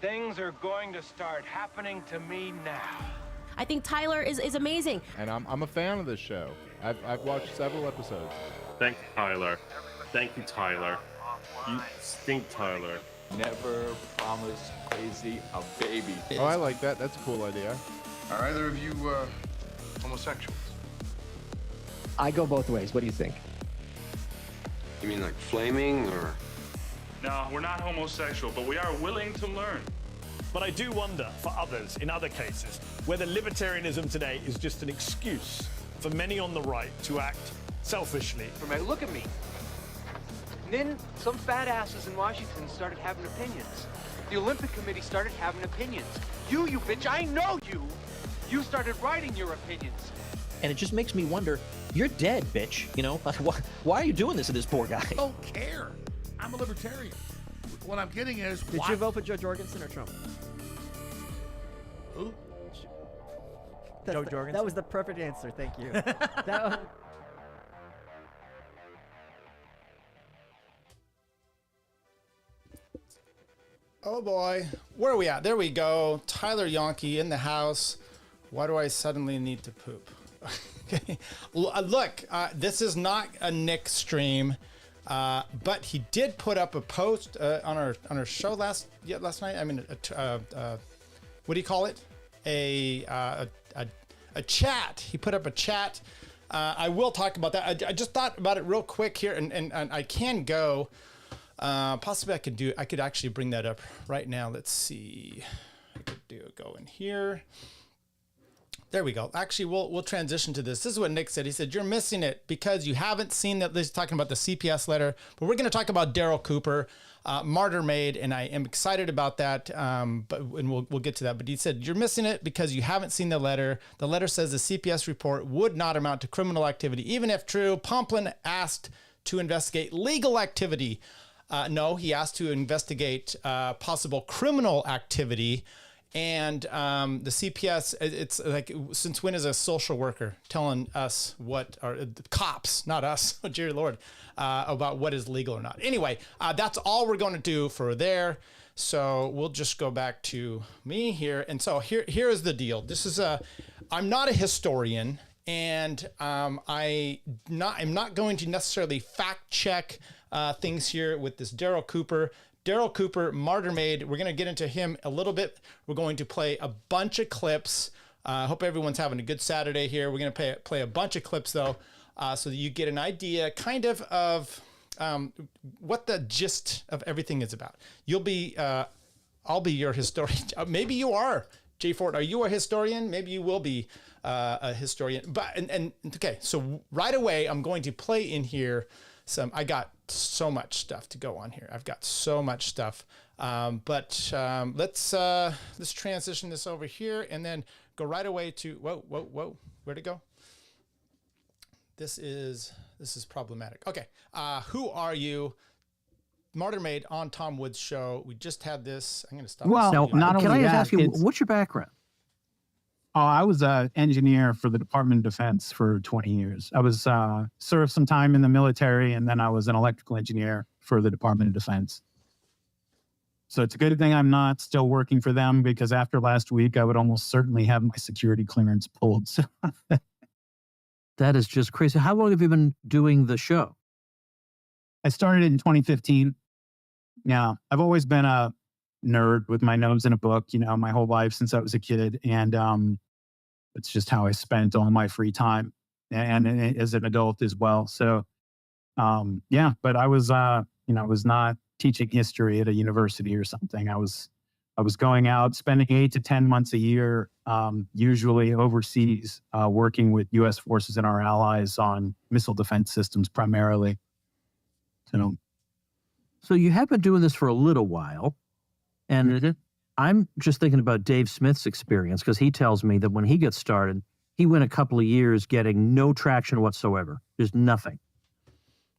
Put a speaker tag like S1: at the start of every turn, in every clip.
S1: Things are going to start happening to me now.
S2: I think Tyler is amazing.
S3: And I'm a fan of this show. I've watched several episodes.
S4: Thank you, Tyler. Thank you, Tyler. You stink, Tyler.
S5: Never promise crazy a baby.
S3: Oh, I like that. That's a cool idea.
S6: Are either of you homosexuals?
S7: I go both ways. What do you think?
S5: You mean like flaming or?
S8: No, we're not homosexual, but we are willing to learn.
S9: But I do wonder, for others, in other cases, whether libertarianism today is just an excuse for many on the right to act selfishly.
S10: Look at me. And then some fat asses in Washington started having opinions. The Olympic Committee started having opinions. You bitch, I know you! You started writing your opinions.
S11: And it just makes me wonder, you're dead, bitch. You know, why are you doing this to this poor guy?
S6: I don't care. I'm a libertarian. What I'm getting is,
S7: Did you vote for Joe Jorgensen or Trump?
S6: Who?
S7: Joe Jorgensen. That was the perfect answer. Thank you.
S12: Oh boy, where are we at? There we go. Tyler Yonke in the house. Why do I suddenly need to poop? Okay, look, this is not a Nick stream, but he did put up a post on our show last night. I mean, what do you call it? A chat. He put up a chat. I will talk about that. I just thought about it real quick here, and I can go. Possibly I could actually bring that up right now. Let's see. I could go in here. There we go. Actually, we'll transition to this. This is what Nick said. He said, you're missing it because you haven't seen that. He's talking about the CPS letter, but we're going to talk about Darryl Cooper, Martyr Made, and I am excited about that. And we'll get to that. But he said, you're missing it because you haven't seen the letter. The letter says the CPS report would not amount to criminal activity. Even if true, Pomplin asked to investigate legal activity. No, he asked to investigate possible criminal activity. And the CPS, it's like, since when is a social worker telling us what are the cops, not us, oh, dear Lord, about what is legal or not? Anyway, that's all we're going to do for there. So we'll just go back to me here. And so here is the deal. This is I'm not a historian, and I'm not going to necessarily fact check things here with this Darryl Cooper. Darryl Cooper, Martyr Made. We're going to get into him a little bit. We're going to play a bunch of clips. I hope everyone's having a good Saturday here. We're going to play a bunch of clips, though, so that you get an idea kind of what the gist of everything is about. You'll be, I'll be your historian. Maybe you are. Jay Ford, are you a historian? Maybe you will be a historian. But and okay, so right away, I'm going to play in here I got so much stuff to go on here. I've got so much stuff. But let's transition this over here and then go right away to, whoa, where'd it go? This is problematic. Okay. Who are you? Martyr Made on Tom Wood's show. We just had this. I'm going to stop.
S13: Well, not
S11: can
S13: only
S11: I ask you, what's your background?
S13: Oh, I was an engineer for the Department of Defense for 20 years. I was served some time in the military, and then I was an electrical engineer for the Department of Defense. So it's a good thing I'm not still working for them, because after last week, I would almost certainly have my security clearance pulled. So
S11: that is just crazy. How long have you been doing the show?
S13: I started in 2015. Yeah, I've always been a nerd with my nose in a book, my whole life since I was a kid. And it's just how I spent all my free time and as an adult as well. So, but I was, I was not teaching history at a university or something. I was going out, spending 8 to 10 months a year, usually overseas, working with U.S. forces and our allies on missile defense systems primarily.
S11: So you have been doing this for a little while. And I'm just thinking about Dave Smith's experience, because he tells me that when he gets started, he went a couple of years getting no traction whatsoever. There's nothing.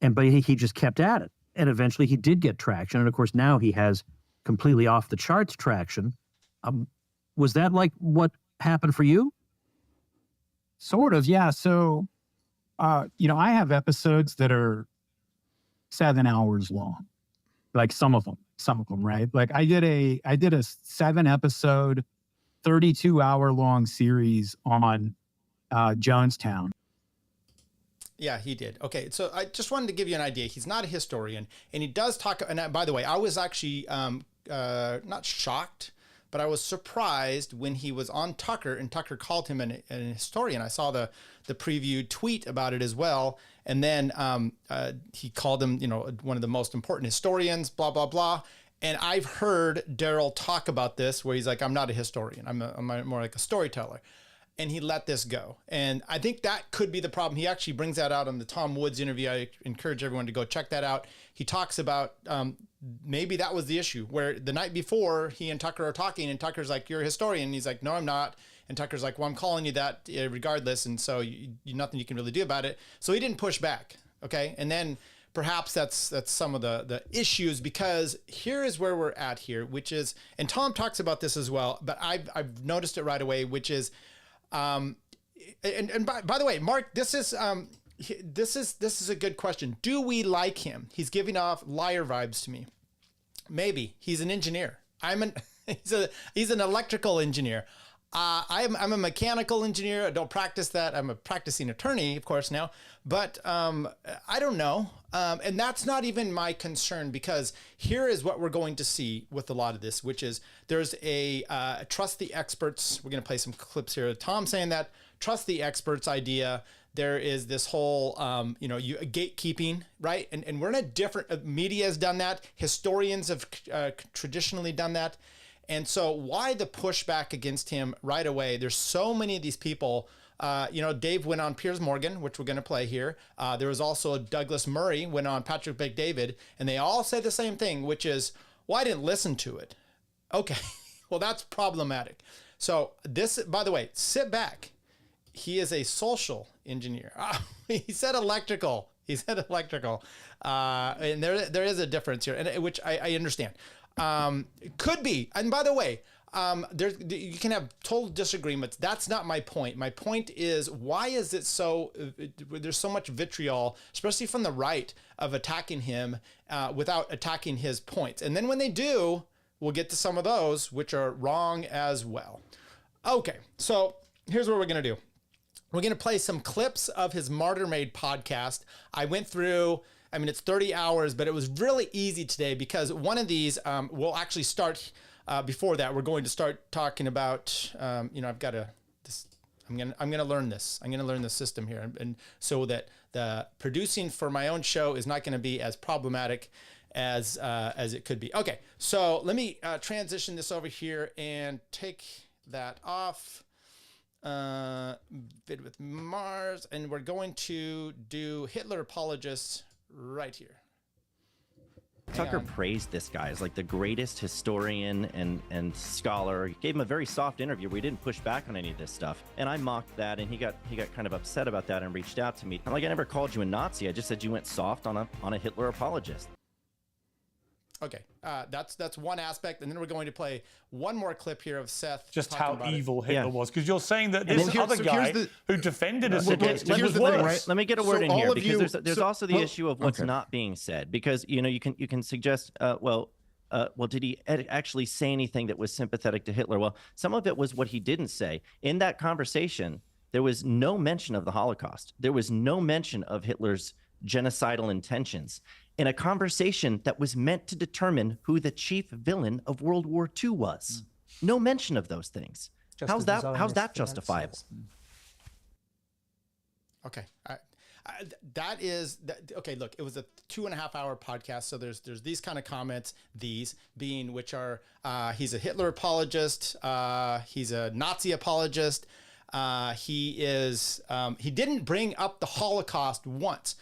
S11: But he just kept at it. And eventually he did get traction. And of course, now he has completely off the charts traction. Was that like what happened for you?
S13: Sort of, yeah. So, I have episodes that are 7 hours long, like some of them. some of them, right? Like I did a 7-episode, 32-hour long series on Jonestown.
S12: Yeah, he did. Okay, so I just wanted to give you an idea. He's not a historian, and he does talk. And by the way, I was actually not shocked, but I was surprised when he was on Tucker, and Tucker called him an historian. I saw the preview tweet about it as well, and then he called him, one of the most important historians. Blah blah blah. And I've heard Darryl talk about this, where he's like, "I'm not a historian. I'm more like a storyteller." And he let this go. And I think that could be the problem. He actually brings that out on the Tom Woods interview. I encourage everyone to go check that out. He talks about maybe that was the issue, where the night before he and Tucker are talking, and Tucker's like, "You're a historian." And he's like, "No, I'm not." And Tucker's like, "Well, I'm calling you that regardless. And so you nothing you can really do about it." So he didn't push back. Okay. And then perhaps that's some of the issues, because here is where we're at here, which is, and Tom talks about this as well, but I've noticed it right away, which is, and by the way, Mark, this is a good question. Do we like him? He's giving off liar vibes to me. Maybe he's an engineer. He's an electrical engineer. I'm a mechanical engineer. I don't practice that. I'm a practicing attorney, of course, now, but I don't know. And that's not even my concern, because here is what we're going to see with a lot of this, which is there's a trust the experts. We're going to play some clips here. Tom saying that trust the experts idea. There is this whole, gatekeeping, right? And we're in a different, media has done that. Historians have traditionally done that. And so why the pushback against him right away? There's so many of these people. Dave went on Piers Morgan, which we're going to play here. There was also Douglas Murray went on Patrick Bet-David, and they all say the same thing, which is, well, I didn't listen to it. Okay, well, that's problematic. So this, by the way, sit back. He is a social engineer. He said electrical. And there is a difference here, and which I understand. Could be. And by the way, you can have total disagreements. That's not my point. My point is, why is it so, there's so much vitriol, especially from the right, of attacking him without attacking his points. And then when they do, we'll get to some of those, which are wrong as well. Okay, so here's what we're going to do. We're going to play some clips of his Martyr Made podcast. I went through, it's 30 hours, but it was really easy today, because one of these will actually start before that. We're going to start talking about, I've got to, I'm going to learn this. I'm going to learn the system here. And so that the producing for my own show is not going to be as problematic as it could be. Okay. So let me transition this over here and take that off. Vid with Mars, and we're going to do Hitler apologists right here.
S14: Tucker praised this guy as like the greatest historian and scholar. He gave him a very soft interview where he didn't push back on any of this stuff. And I mocked that, and he got kind of upset about that and reached out to me. I'm like, I never called you a Nazi. I just said you went soft on a Hitler apologist.
S12: Okay, that's one aspect, and then we're going to play one more clip here of Seth.
S9: Just how evil Hitler was, because you're saying that this other guy who defended us against him was worse.
S14: Right? Let me get a word in here, because there's also the issue of what's not being said, because you can suggest, did he actually say anything that was sympathetic to Hitler? Well, some of it was what he didn't say. In that conversation, there was no mention of the Holocaust. There was no mention of Hitler's genocidal intentions in a conversation that was meant to determine who the chief villain of World War II was. No mention of those things. How's that justifiable?
S12: Okay. Okay, look, it was a 2.5 hour podcast. So there's these kind of comments, these being, which are, he's a Hitler apologist. He's a Nazi apologist. He didn't bring up the Holocaust once.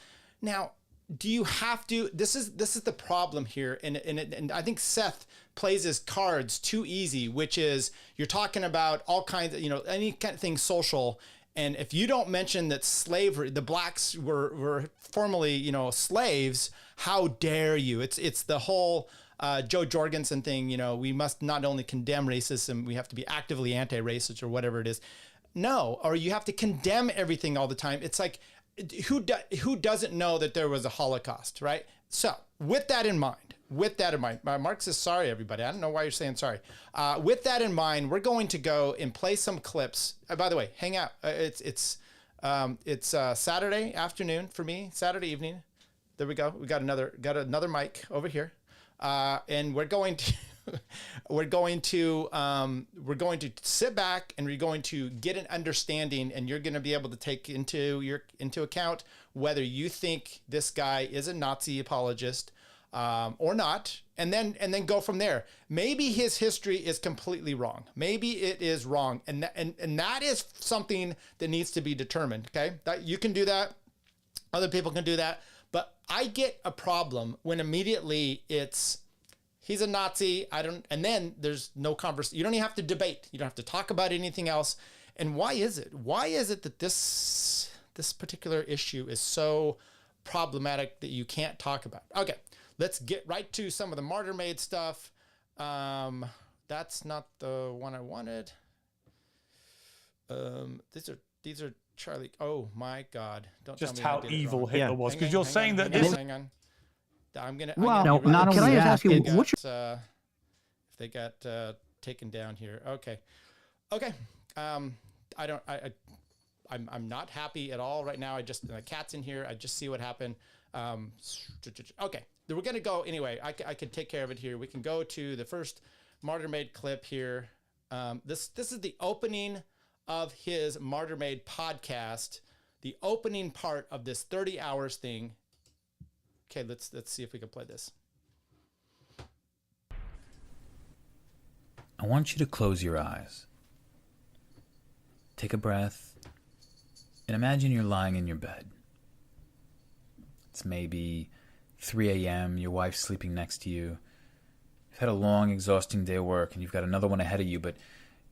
S12: Now, do you have to? This is the problem here, and I think Seth plays his cards too easy, which is you're talking about all kinds of, any kind of thing social, and if you don't mention that slavery, the blacks were formerly, slaves, how dare you? It's the whole Joe Jorgensen thing. We must not only condemn racism, we have to be actively anti-racist or whatever it is. No, or you have to condemn everything all the time. It's like, who doesn't know that there was a Holocaust, right? So with that in mind, with that in mind, Mark says sorry, everybody. I don't know why you're saying sorry. With that in mind, we're going to go and play some clips. By the way, hang out. It's Saturday afternoon for me. Saturday evening. There we go. We got another mic over here, and we're going to we're going to sit back and we're going to get an understanding, and you're going to be able to take into account whether you think this guy is a Nazi apologist or not, and then go from there. Maybe his history is completely wrong. Maybe it is wrong, and that is something that needs to be determined. Okay, that you can do that. Other people can do that. But I get a problem when immediately it's he's a Nazi. And then there's no conversation. You don't even have to debate. You don't have to talk about anything else. And why is it? Why is it that this particular issue is so problematic that you can't talk about? Okay, let's get right to some of the Martyr Made stuff. That's not the one I wanted. These are Charlie. Oh my God! Don't
S9: just
S12: tell me
S9: how evil Hitler was, because
S12: you're
S9: saying that
S12: this.
S9: this.
S12: Hang on.
S11: Well, not only
S12: can I
S11: just ask you
S12: if they got taken down here? Okay. I'm not happy at all right now. The cat's in here. I just see what happened. Okay, we're gonna go anyway. I can take care of it here. We can go to the first Martyr Made clip here. This is the opening of his Martyr Made podcast, the opening part of this 30 hours thing. Okay, let's see if we can play this.
S15: I want you to close your eyes. Take a breath and imagine you're lying in your bed. It's maybe 3 a.m., your wife's sleeping next to you. You've had a long, exhausting day of work and you've got another one ahead of you, but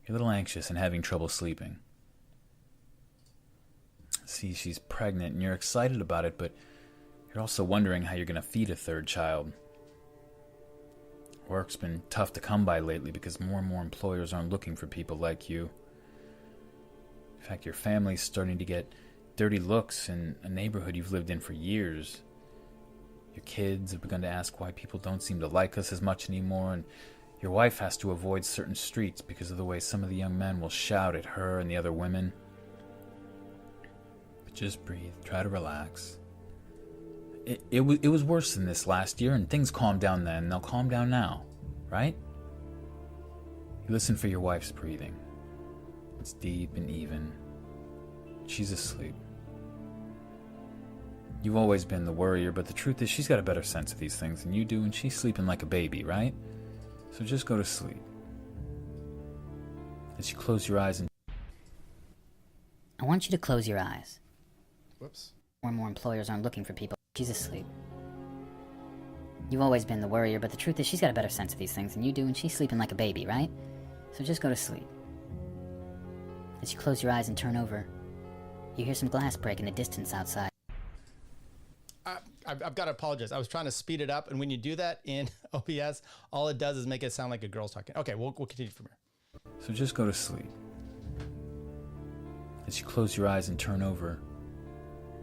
S15: you're a little anxious and having trouble sleeping. See, she's pregnant and you're excited about it, but you're also wondering how you're going to feed a third child. Work's been tough to come by lately because more and more employers aren't looking for people like you. In fact, your family's starting to get dirty looks in a neighborhood you've lived in for years. Your kids have begun to ask why people don't seem to like us as much anymore, and your wife has to avoid certain streets because of the way some of the young men will shout at her and the other women. But just breathe. Try to relax. It was worse than this last year, and things calmed down then. They'll calm down now, right? You listen for your wife's breathing. It's deep and even. She's asleep. You've always been the worrier, but the truth is she's got a better sense of these things than you do, and she's sleeping like a baby, right? So just go to sleep. As you close your eyes and...
S16: I want you to close your eyes.
S12: Whoops.
S16: More and more employers aren't looking for people. She's asleep. You've always been the worrier, but the truth is she's got a better sense of these things than you do, and she's sleeping like a baby, right? So just go to sleep. As you close your eyes and turn over, you hear some glass break in the distance outside.
S12: I've got to apologize. I was trying to speed it up, and when you do that in OBS, all it does is make it sound like a girl's talking. Okay, we'll continue from here.
S15: So just go to sleep. As you close your eyes and turn over,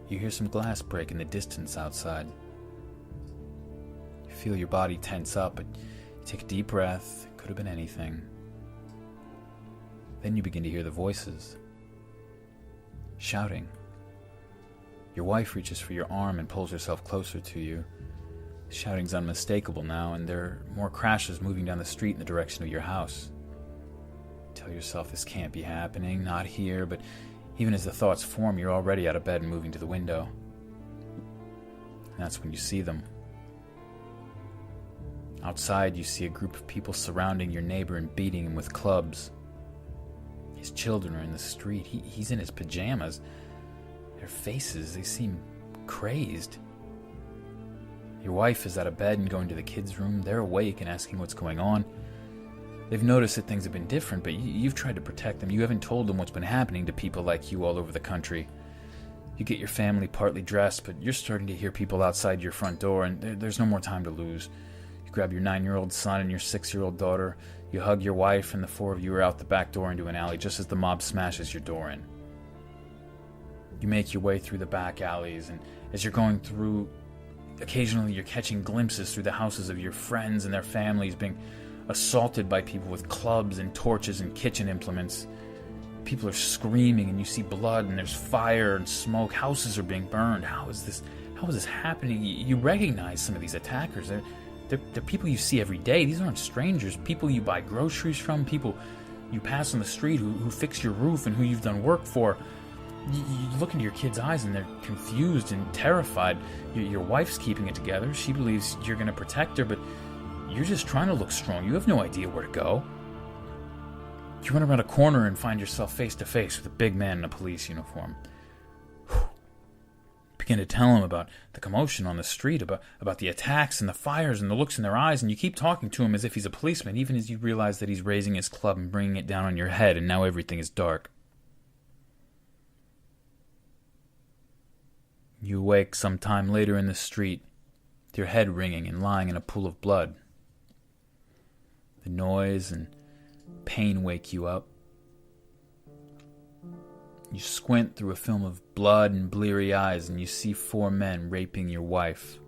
S15: you hear some glass break in the distance outside. You feel your body tense up, but you take a deep breath. It could have been anything. Then you begin to hear the voices. Shouting. Your wife reaches for your arm and pulls herself closer to you. The shouting's unmistakable now, and there are more crashes moving down the street in the direction of your house. You tell yourself this can't be happening, not here, but even as the thoughts form, you're already out of bed and moving to the window. And that's when you see them. Outside, you see a group of people surrounding your neighbor and beating him with clubs. His children are in the street. He's in his pajamas. Their faces, they seem crazed. Your wife is out of bed and going to the kids' room. They're awake and asking what's going on. They've noticed that things have been different, but you've tried to protect them. You haven't told them what's been happening to people like you all over the country. You get your family partly dressed, but you're starting to hear people outside your front door, and there's no more time to lose. You grab your 9-year-old son and your 6-year-old daughter. You hug your wife, and the 4 of you are out the back door into an alley just as the mob smashes your door in. You make your way through the back alleys, and as you're going through, occasionally you're catching glimpses through the houses of your friends and their families being assaulted by people with clubs and torches and kitchen implements. People are screaming and you see blood and there's fire and smoke. Houses are being burned. How is this happening? You recognize some of these attackers. They're people you see every day. These aren't strangers. People you buy groceries from, people you pass on the street who fix your roof and who you've done work for. You look into your kids' eyes and they're confused and terrified. Your wife's keeping it together. She believes you're going to protect her, but you're just trying to look strong. You have no idea where to go. You run around a corner and find yourself face to face with a big man in a police uniform. Begin to tell him about the commotion on the street, about the attacks and the fires and the looks in their eyes, and you keep talking to him as if he's a policeman, even as you realize that he's raising his club and bringing it down on your head, and now everything is dark. You awake some time later in the street, with your head ringing and lying in a pool of blood. The noise and pain wake you up. You squint through a film of blood and bleary eyes and you see 4 men raping your wife.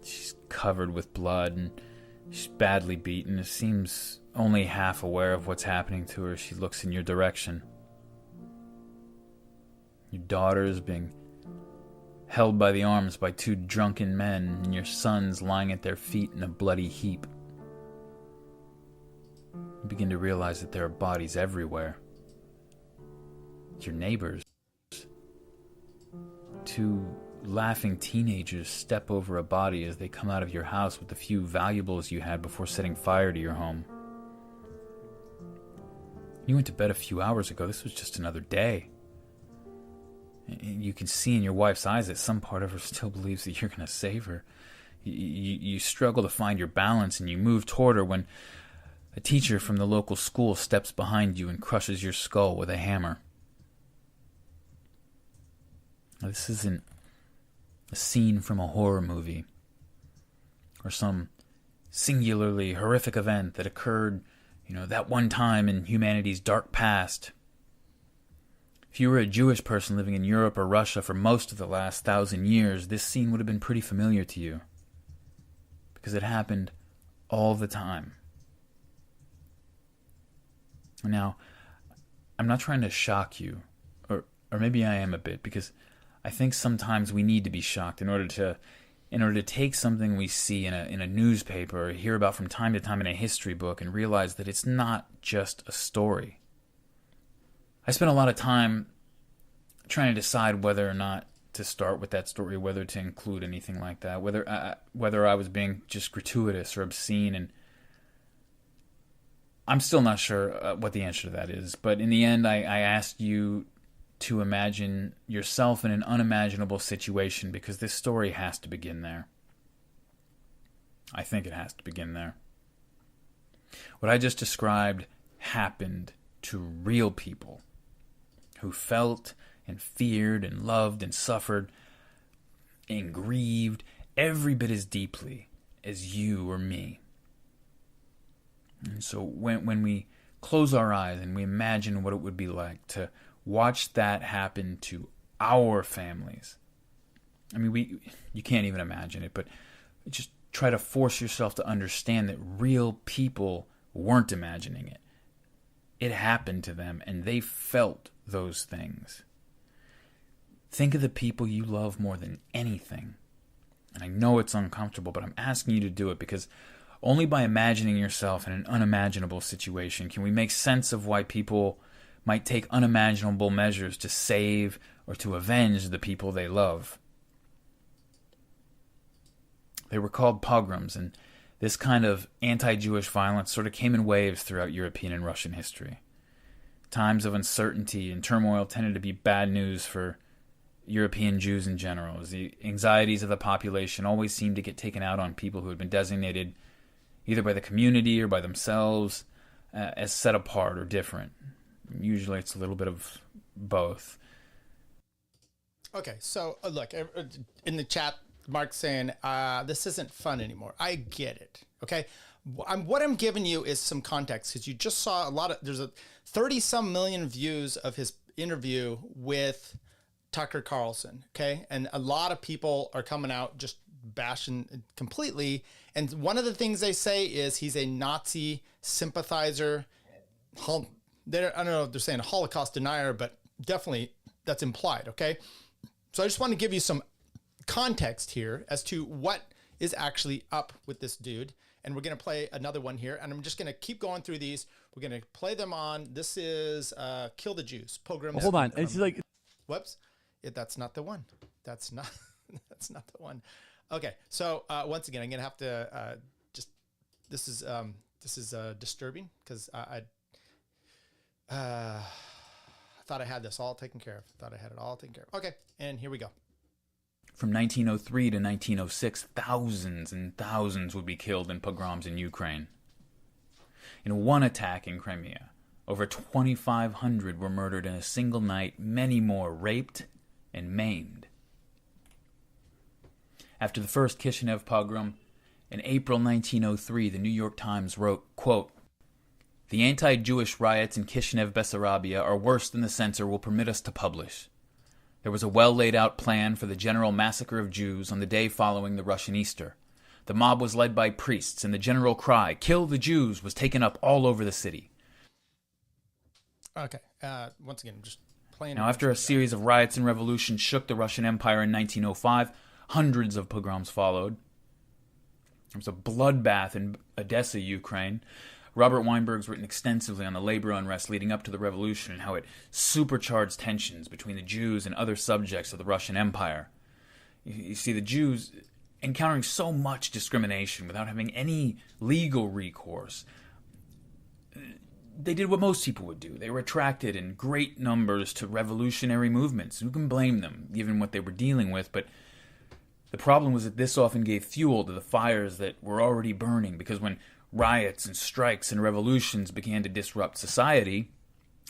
S15: She's covered with blood and she's badly beaten. It seems only half aware of what's happening to her. She looks in your direction. Your daughter is being held by the arms by 2 drunken men, and your son's lying at their feet in a bloody heap. You begin to realize that there are bodies everywhere. Your neighbors. 2 laughing teenagers step over a body as they come out of your house with the few valuables you had before setting fire to your home. You went to bed a few hours ago. This was just another day. You can see in your wife's eyes that some part of her still believes that you're going to save her. You struggle to find your balance and you move toward her when a teacher from the local school steps behind you and crushes your skull with a hammer. Now, this isn't a scene from a horror movie or some singularly horrific event that occurred, that one time in humanity's dark past. If you were a Jewish person living in Europe or Russia for most of the last 1,000 years, this scene would have been pretty familiar to you because it happened all the time. Now, I'm not trying to shock you, or maybe I am a bit, because I think sometimes we need to be shocked in order to take something we see in a newspaper or hear about from time to time in a history book and realize that it's not just a story. I spent a lot of time trying to decide whether or not to start with that story, whether to include anything like that, whether I was being just gratuitous or obscene, and I'm still not sure what the answer to that is. But in the end, I asked you to imagine yourself in an unimaginable situation because this story has to begin there. I think it has to begin there. What I just described happened to real people who felt and feared and loved and suffered and grieved every bit as deeply as you or me. And so when we close our eyes and we imagine what it would be like to watch that happen to our families, I mean, you can't even imagine it, but just try to force yourself to understand that real people weren't imagining it. It happened to them, and they felt those things. Think of the people you love more than anything. And I know it's uncomfortable, but I'm asking you to do it because only by imagining yourself in an unimaginable situation can we make sense of why people might take unimaginable measures to save or to avenge the people they love. They were called pogroms, and this kind of anti-Jewish violence sort of came in waves throughout European and Russian history. Times of uncertainty and turmoil tended to be bad news for European Jews in general, as the anxieties of the population always seemed to get taken out on people who had been designated either by the community or by themselves as set apart or different. Usually it's a little bit of both.
S12: Okay, so look, in the chat, Mark's saying, this isn't fun anymore. I get it, okay? What I'm giving you is some context, because you just saw there's a 30-some million views of his interview with Tucker Carlson, okay? And a lot of people are coming out just bashing completely. And one of the things they say is he's a Nazi sympathizer. I don't know if they're saying a Holocaust denier, but definitely that's implied, okay? So I just want to give you some context here as to what is actually up with this dude. And we're going to play another one here. And I'm just going to keep going through these. We're going to play them on. This is Kill the Jews, Pogroms.
S17: Hold on. It's like...
S12: Whoops. That's not the one. That's not the one. Okay. So once again, I'm going to have to this is disturbing because I thought I had this all taken care of. Thought I had it all taken care of. Okay. And here we go.
S15: From 1903 to 1906, thousands and thousands would be killed in pogroms in Ukraine. In one attack in Crimea, over 2,500 were murdered in a single night, many more raped and maimed. After the first Kishinev pogrom, in April 1903, the New York Times wrote, quote, "The anti-Jewish riots in Kishinev, Bessarabia are worse than the censor will permit us to publish. There was a well-laid-out plan for the general massacre of Jews on the day following the Russian Easter. The mob was led by priests, and the general cry, 'Kill the Jews,' was taken up all over the city."
S12: Okay. Once again, I'm just playing.
S15: Now, after a series of riots and revolutions shook the Russian Empire in 1905, hundreds of pogroms followed. There was a bloodbath in Odessa, Ukraine. Robert Weinberg's written extensively on the labor unrest leading up to the revolution and how it supercharged tensions between the Jews and other subjects of the Russian Empire. You see, the Jews, encountering so much discrimination without having any legal recourse, they did what most people would do. They were attracted in great numbers to revolutionary movements. Who can blame them, given what they were dealing with? But the problem was that this often gave fuel to the fires that were already burning, because when riots and strikes and revolutions began to disrupt society,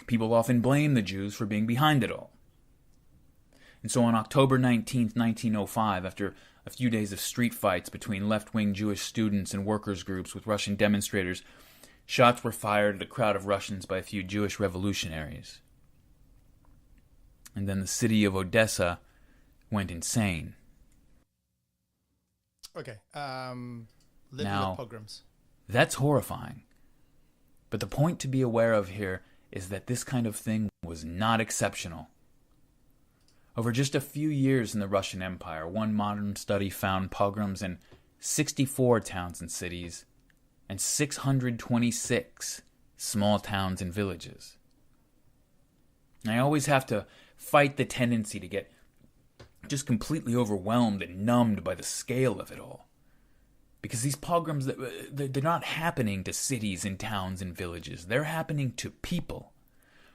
S15: people often blamed the Jews for being behind it all. And so on October 19th, 1905, after a few days of street fights between left-wing Jewish students and workers' groups with Russian demonstrators, shots were fired at a crowd of Russians by a few Jewish revolutionaries. And then the city of Odessa went insane.
S12: Okay. Living
S15: Now,
S12: with pogroms.
S15: That's horrifying. But the point to be aware of here is that this kind of thing was not exceptional. Over just a few years in the Russian Empire, one modern study found pogroms in 64 towns and cities and 626 small towns and villages. And I always have to fight the tendency to get just completely overwhelmed and numbed by the scale of it all. Because these pogroms, they're not happening to cities and towns and villages. They're happening to people.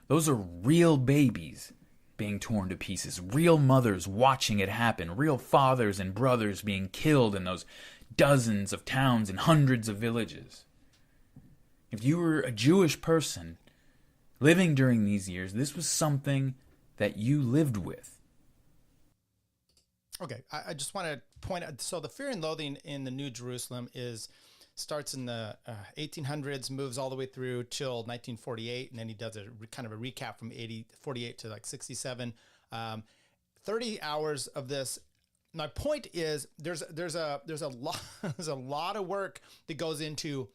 S15: Those are real babies being torn to pieces. Real mothers watching it happen. Real fathers and brothers being killed in those dozens of towns and hundreds of villages. If you were a Jewish person living during these years, this was something that you lived with.
S12: Okay, I just want to point out, so the Fear and Loathing in the New Jerusalem starts in the 1800s, moves all the way through till 1948, and then he does a kind of a recap from 48 to like 67. 30 hours of this. My point is, there's a lot of work that goes into,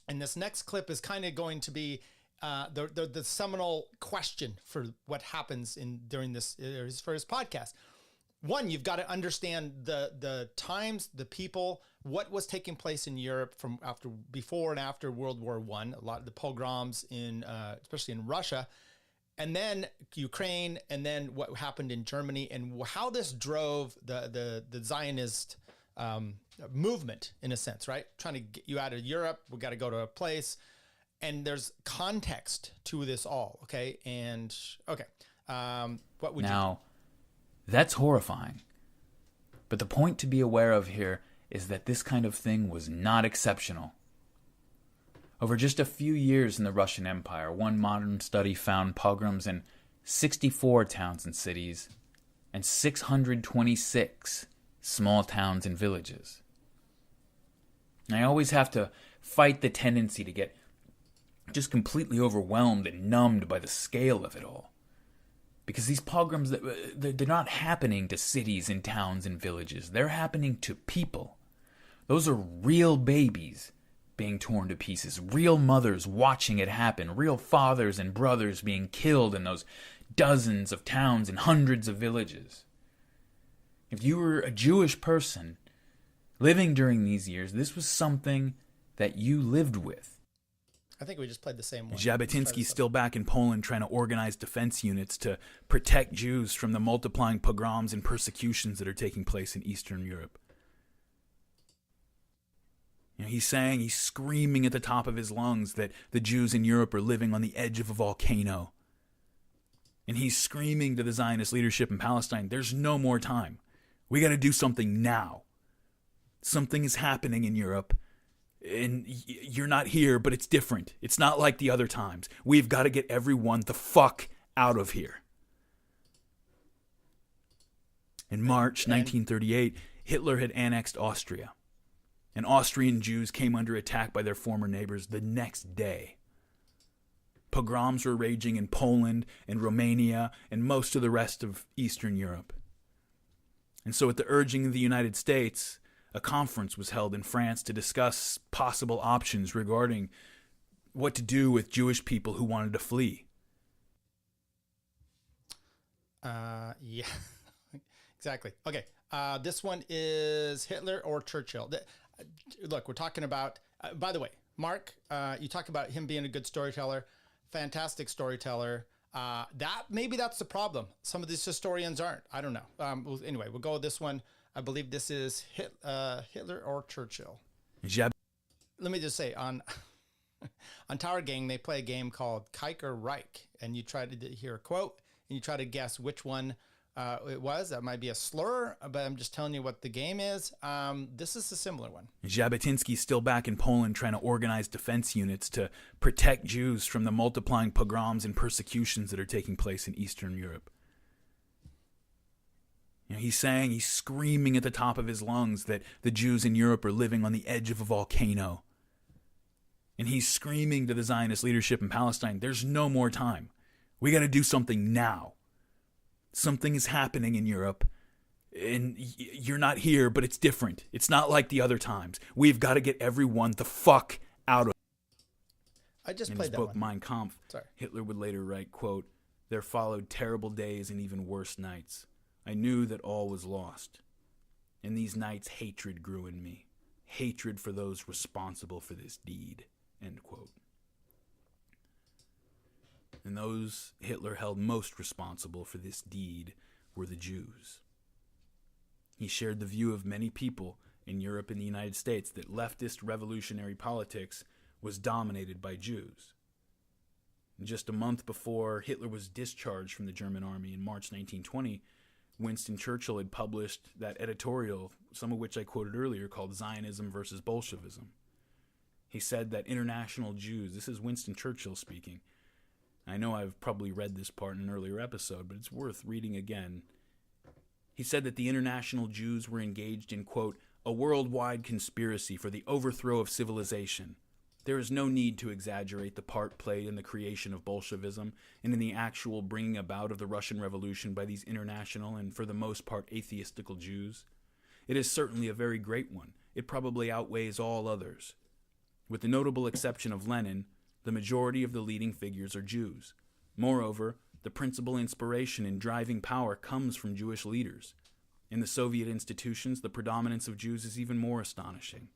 S12: and this next clip is kind of going to be the seminal question for what happens during this for his podcast. One, you've got to understand the times, the people, what was taking place in Europe from before and after World War I. A lot of the pogroms especially in Russia, and then Ukraine, and then what happened in Germany, and how this drove the Zionist movement in a sense, right? Trying to get you out of Europe, we got to go to a place, and there's context to this all. Okay, and okay, what would you do?
S15: That's horrifying. But the point to be aware of here is that this kind of thing was not exceptional. Over just a few years in the Russian Empire, one modern study found pogroms in 64 towns and cities and 626 small towns and villages. And I always have to fight the tendency to get just completely overwhelmed and numbed by the scale of it all. Because these pogroms, they're not happening to cities and towns and villages. They're happening to people. Those are real babies being torn to pieces, real mothers watching it happen, real fathers and brothers being killed in those dozens of towns and hundreds of villages. If you were a Jewish person living during these years, this was something that you lived with.
S12: I think we just played the same one.
S17: Jabotinsky's still back in Poland trying to organize defense units to protect Jews from the multiplying pogroms and persecutions that are taking place in Eastern Europe. He's screaming at the top of his lungs that the Jews in Europe are living on the edge of a volcano. And he's screaming to the Zionist leadership in Palestine, there's no more time. We got to do something now. Something is happening in Europe. And you're not here, but it's different. It's not like the other times. We've got to get everyone the fuck out of here. In March 1938, Hitler had annexed Austria. And Austrian Jews came under attack by their former neighbors the next day. Pogroms were raging in Poland and Romania and most of the rest of Eastern Europe. And so at the urging of the United States, a conference was held in France to discuss possible options regarding what to do with Jewish people who wanted to flee.
S12: Yeah, exactly. Okay, this one is Hitler or Churchill. Look, we're talking about, by the way, Mark, you talk about him being a good storyteller, fantastic storyteller. Maybe that's the problem. Some of these historians aren't. I don't know. Anyway, we'll go with this one. I believe this is Hitler or Churchill. Let me just say, on Tower Gang, they play a game called Kike or Reich, and you try to hear a quote, and you try to guess which one it was. That might be a slur, but I'm just telling you what the game is. This is a similar one.
S17: Jabotinsky's still back in Poland trying to organize defense units to protect Jews from the multiplying pogroms and persecutions that are taking place in Eastern Europe. He's screaming at the top of his lungs that the Jews in Europe are living on the edge of a volcano. And he's screaming to the Zionist leadership in Palestine, there's no more time. We got to do something now. Something is happening in Europe, and you're not here, but it's different. It's not like the other times. We've got to get everyone the fuck out of.
S12: I just
S17: in
S12: played
S17: his
S12: that
S17: book,
S12: one.
S17: Mein Kampf, Hitler would later write, quote, "There followed terrible days and even worse nights. I knew that all was lost. In these nights, hatred grew in me. Hatred for those responsible for this deed." End quote. And those Hitler held most responsible for this deed were the Jews. He shared the view of many people in Europe and the United States that leftist revolutionary politics was dominated by Jews. And just a month before Hitler was discharged from the German army in March 1920, Winston Churchill had published that editorial, some of which I quoted earlier, called Zionism versus Bolshevism. He said that international Jews, this is Winston Churchill speaking, I know I've probably read this part in an earlier episode, but it's worth reading again. He said that the international Jews were engaged in, quote, a worldwide conspiracy for the overthrow of civilization. There is no need to exaggerate the part played in the creation of Bolshevism and in the actual bringing about of the Russian Revolution by these international and, for the most part, atheistical Jews. It is certainly a very great one. It probably outweighs all others. With the notable exception of Lenin, the majority of the leading figures are Jews. Moreover, the principal inspiration and driving power comes from Jewish leaders. In the Soviet institutions, the predominance of Jews is even more astonishing,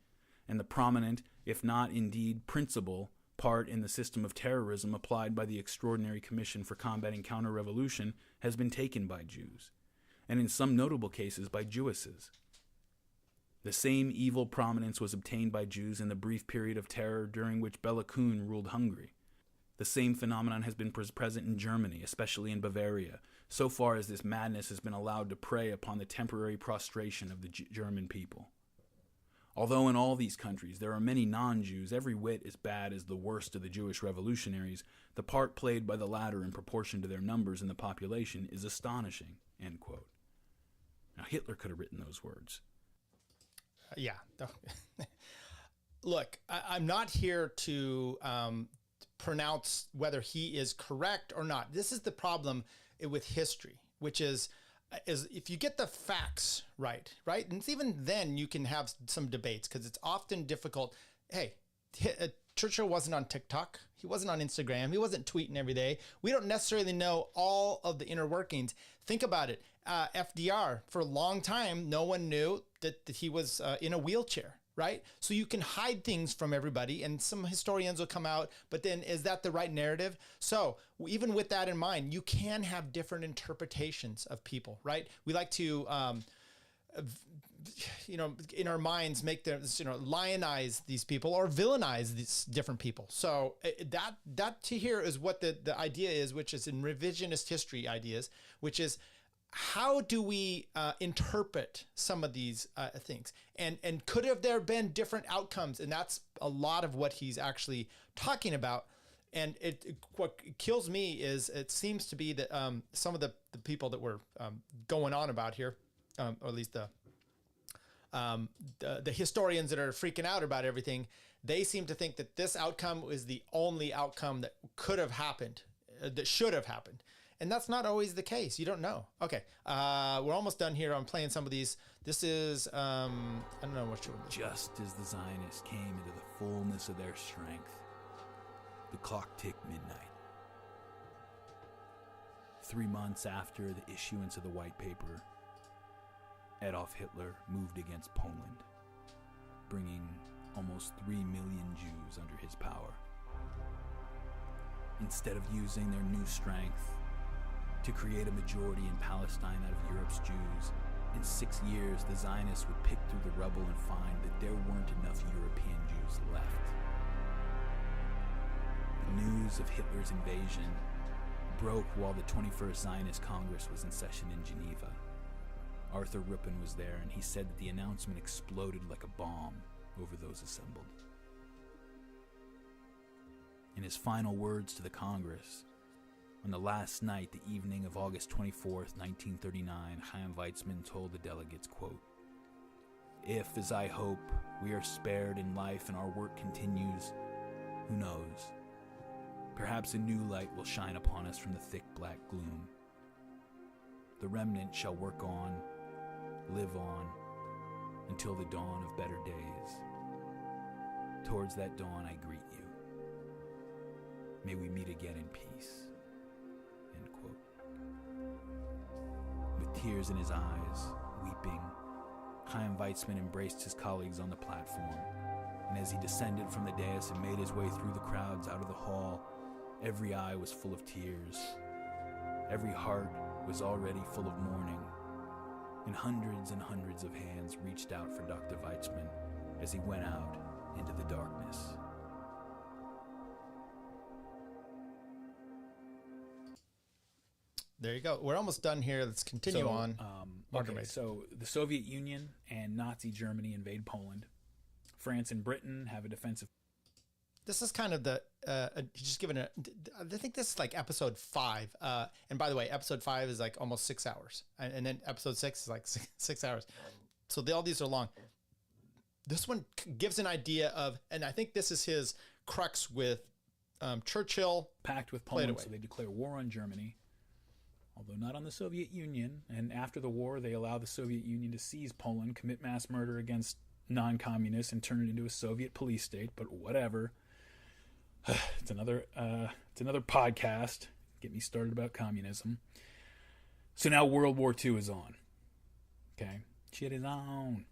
S17: and the prominent, if not indeed principal, part in the system of terrorism applied by the Extraordinary Commission for Combating Counter-Revolution has been taken by Jews, and in some notable cases by Jewesses. The same evil prominence was obtained by Jews in the brief period of terror during which Bela Kun ruled Hungary. The same phenomenon has been present in Germany, especially in Bavaria, so far as this madness has been allowed to prey upon the temporary prostration of the German people. Although in all these countries there are many non-Jews every whit as bad as the worst of the Jewish revolutionaries, the part played by the latter in proportion to their numbers in the population is astonishing, end quote. Now Hitler could have written those words.
S12: Yeah. Look, I'm not here to pronounce whether he is correct or not. This is the problem with history, which is if you get the facts right, and even then you can have some debates because it's often difficult. Hey, Churchill wasn't on TikTok. He wasn't on Instagram. He wasn't tweeting every day. We don't necessarily know all of the inner workings. Think about it. FDR, for a long time, no one knew that he was in a wheelchair, right? So you can hide things from everybody, and some historians will come out, but then is that the right narrative? So even with that in mind, you can have different interpretations of people, right? We like to, in our minds, make them, lionize these people or villainize these different people. So that to here is what the idea is, which is in revisionist history ideas, which is how do we interpret some of these things? And could have there been different outcomes? And that's a lot of what he's actually talking about. And what kills me is it seems to be that some of the people that we're going on about here, or at least the historians that are freaking out about everything, they seem to think that this outcome is the only outcome that could have happened, that should have happened. And that's not always the case. You don't know. Okay, we're almost done here. I'm playing some of these. This is, I don't know which one.
S17: Just as the Zionists came into the fullness of their strength, the clock ticked midnight. 3 months after the issuance of the white paper, Adolf Hitler moved against Poland, bringing almost 3 million Jews under his power. Instead of using their new strength to create a majority in Palestine out of Europe's Jews, in 6 years the Zionists would pick through the rubble and find that there weren't enough European Jews left. The news of Hitler's invasion broke while the 21st Zionist Congress was in session in Geneva. Arthur Ruppin was there, and he said that the announcement exploded like a bomb over those assembled. In his final words to the Congress, on the last night, the evening of August 24th, 1939, Chaim Weizmann told the delegates, quote, "If, as I hope, we are spared in life and our work continues, who knows? Perhaps a new light will shine upon us from the thick black gloom. The remnant shall work on, live on, until the dawn of better days. Towards that dawn I greet you. May we meet again in peace." End quote. With tears in his eyes, weeping, Chaim Weizmann embraced his colleagues on the platform, and as he descended from the dais and made his way through the crowds out of the hall, every eye was full of tears. Every heart was already full of mourning, and hundreds of hands reached out for Dr. Weizmann as he went out into the darkness.
S12: There you go. We're almost done here. Let's continue on.
S17: Martyr Made. So the Soviet Union and Nazi Germany invade Poland. France and Britain have a defensive.
S12: This is kind of the, just given I think this is like episode 5. And by the way, episode 5 is like almost 6 hours. And then episode 6 is like 6 hours. So all these are long. This one gives an idea of, and I think this is his crux with Churchill.
S17: Pact with Poland, so they declare war on Germany, although not on the Soviet Union. And after the war, they allow the Soviet Union to seize Poland, commit mass murder against non-communists, and turn it into a Soviet police state. But whatever. It's another podcast. Get me started about communism. So now World War II is on. Okay, shit is on.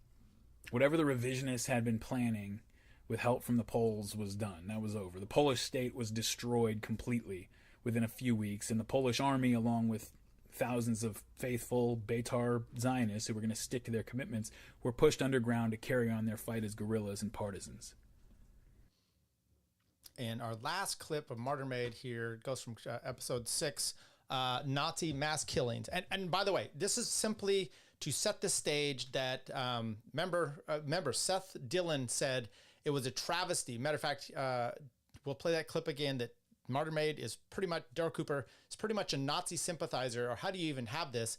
S17: Whatever the revisionists had been planning with help from the Poles was done. That was over. The Polish state was destroyed completely within a few weeks, and the Polish army, along with thousands of faithful Beitar Zionists who were going to stick to their commitments, were pushed underground to carry on their fight as guerrillas and partisans.
S12: And our last clip of Martyr Made here goes from episode 6, Nazi mass killings. And by the way, this is simply to set the stage that member Seth Dillon said it was a travesty. Matter of fact, we'll play that clip again, that Martyr Made is pretty much, Darryl Cooper is pretty much a Nazi sympathizer, or how do you even have this?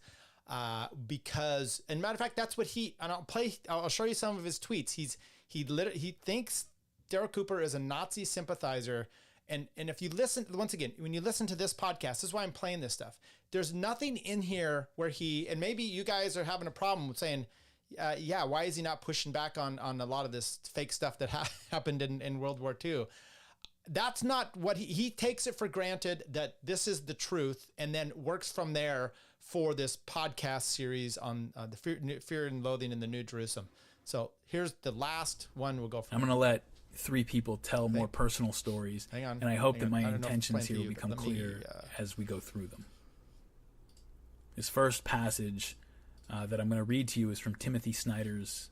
S12: Because, and matter of fact, that's what and I'll show you some of his tweets. He thinks Darryl Cooper is a Nazi sympathizer, And if you listen, once again, when you listen to this podcast, this is why I'm playing this stuff. There's nothing in here where and maybe you guys are having a problem with saying, yeah, why is he not pushing back on a lot of this fake stuff that happened in World War II? That's not what he takes it for granted that this is the truth, and then works from there for this podcast series on the fear and loathing in the New Jerusalem. So here's the last one. We'll go from.
S17: I'm going to let 3 people tell more personal stories.
S12: Hang on.
S17: And I hope that my
S12: I don't know if it's
S17: intentions
S12: plain to
S17: here will
S12: you,
S17: become
S12: but let me,
S17: clear as we go through them. This first passage that I'm going to read to you is from Timothy Snyder's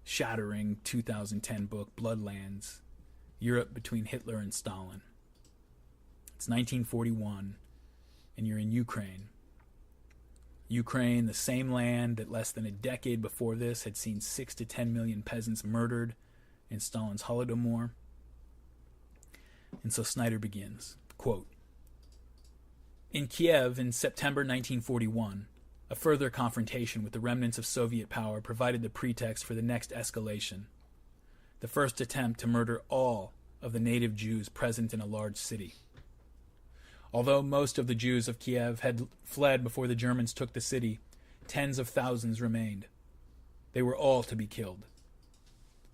S17: shattering 2010 book, Bloodlands, Europe Between Hitler and Stalin. It's 1941, and you're in Ukraine. Ukraine, the same land that less than a decade before this had seen 6 to 10 million peasants murdered in Stalin's Holodomor. And so Snyder begins, quote, "In Kiev in September 1941, a further confrontation with the remnants of Soviet power provided the pretext for the next escalation. The first attempt to murder all of the native Jews present in a large city. Although most of the Jews of Kiev had fled before the Germans took the city, tens of thousands remained. They were all to be killed.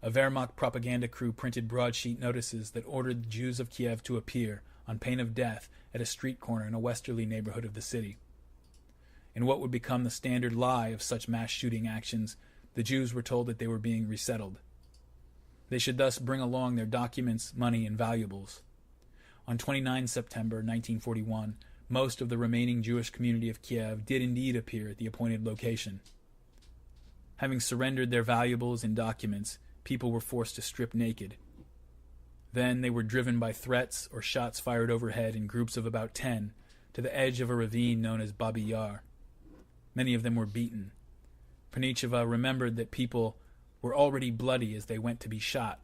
S17: A Wehrmacht propaganda crew printed broadsheet notices that ordered the Jews of Kiev to appear, on pain of death, at a street corner in a westerly neighborhood of the city. In what would become the standard lie of such mass shooting actions, the Jews were told that they were being resettled. They should thus bring along their documents, money, and valuables. On 29 September 1941, most of the remaining Jewish community of Kiev did indeed appear at the appointed location. Having surrendered their valuables and documents, people were forced to strip naked. Then they were driven by threats or shots fired overhead in groups of about 10 to the edge of a ravine known as Babi Yar. Many of them were beaten. Panicheva remembered that people were already bloody as they went to be shot.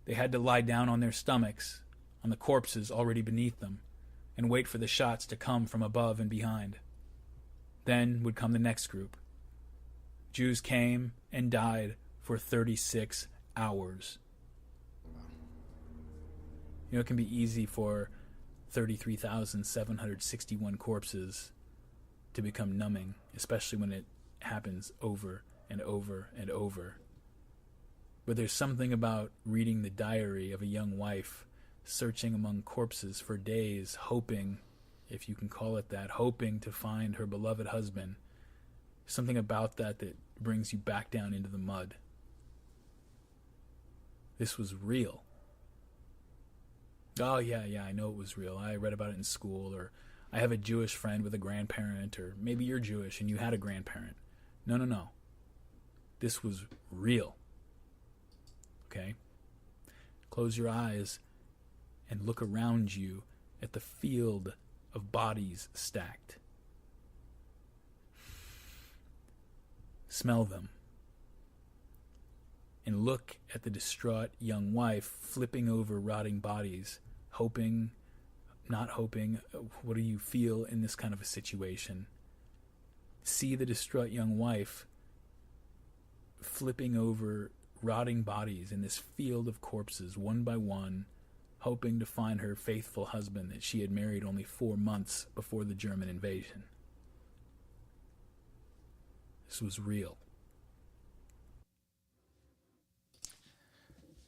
S17: They had to lie down on their stomachs, on the corpses already beneath them, and wait for the shots to come from above and behind. Then would come the next group. Jews came and died for 36 hours. You know, it can be easy for 33,761 corpses to become numbing, especially when it happens over and over and over. But there's something about reading the diary of a young wife searching among corpses for days, hoping, if you can call it that, hoping to find her beloved husband. Something about that brings you back down into the mud. This was real. Oh, yeah, I know it was real. I read about it in school, or I have a Jewish friend with a grandparent, or maybe you're Jewish and you had a grandparent. No. This was real. Okay? Close your eyes and look around you at the field of bodies stacked. Smell them. And look at the distraught young wife flipping over rotting bodies, hoping, not hoping. What do you feel in this kind of a situation? See the distraught young wife flipping over rotting bodies in this field of corpses, one by one, hoping to find her faithful husband that she had married only 4 months before the German invasion. This was real.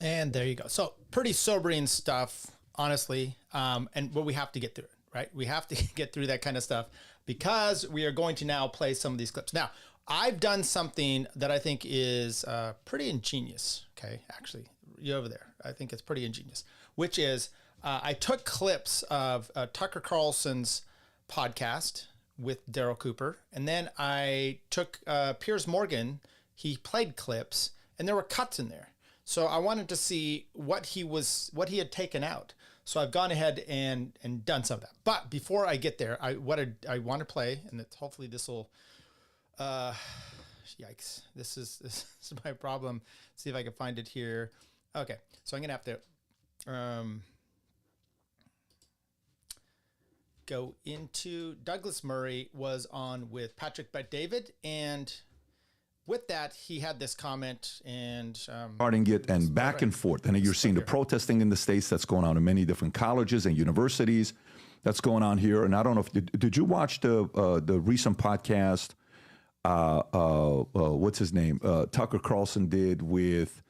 S12: And there you go. So pretty sobering stuff, honestly. But we have to get through it, right? We have to get through that kind of stuff because we are going to now play some of these clips. Now, I've done something that I think is pretty ingenious. Okay, actually, you over there. I think it's pretty ingenious, which is I took clips of Tucker Carlson's podcast with Darryl Cooper, and then I took Piers Morgan. He played clips, and there were cuts in there. So I wanted to see what he had taken out. So I've gone ahead and done some of that. But before I get there, I want to play, and hopefully this will. Yikes! This is my problem. Let's see if I can find it here. Okay, so I'm gonna have to go into Douglas Murray was on with Patrick Bet David, and with that, he had this comment and
S18: starting it and back and forth. And you're seeing the protesting in the States that's going on in many different colleges and universities that's going on here. And I don't know if, did you watch the recent podcast, what's his name? Tucker Carlson did with,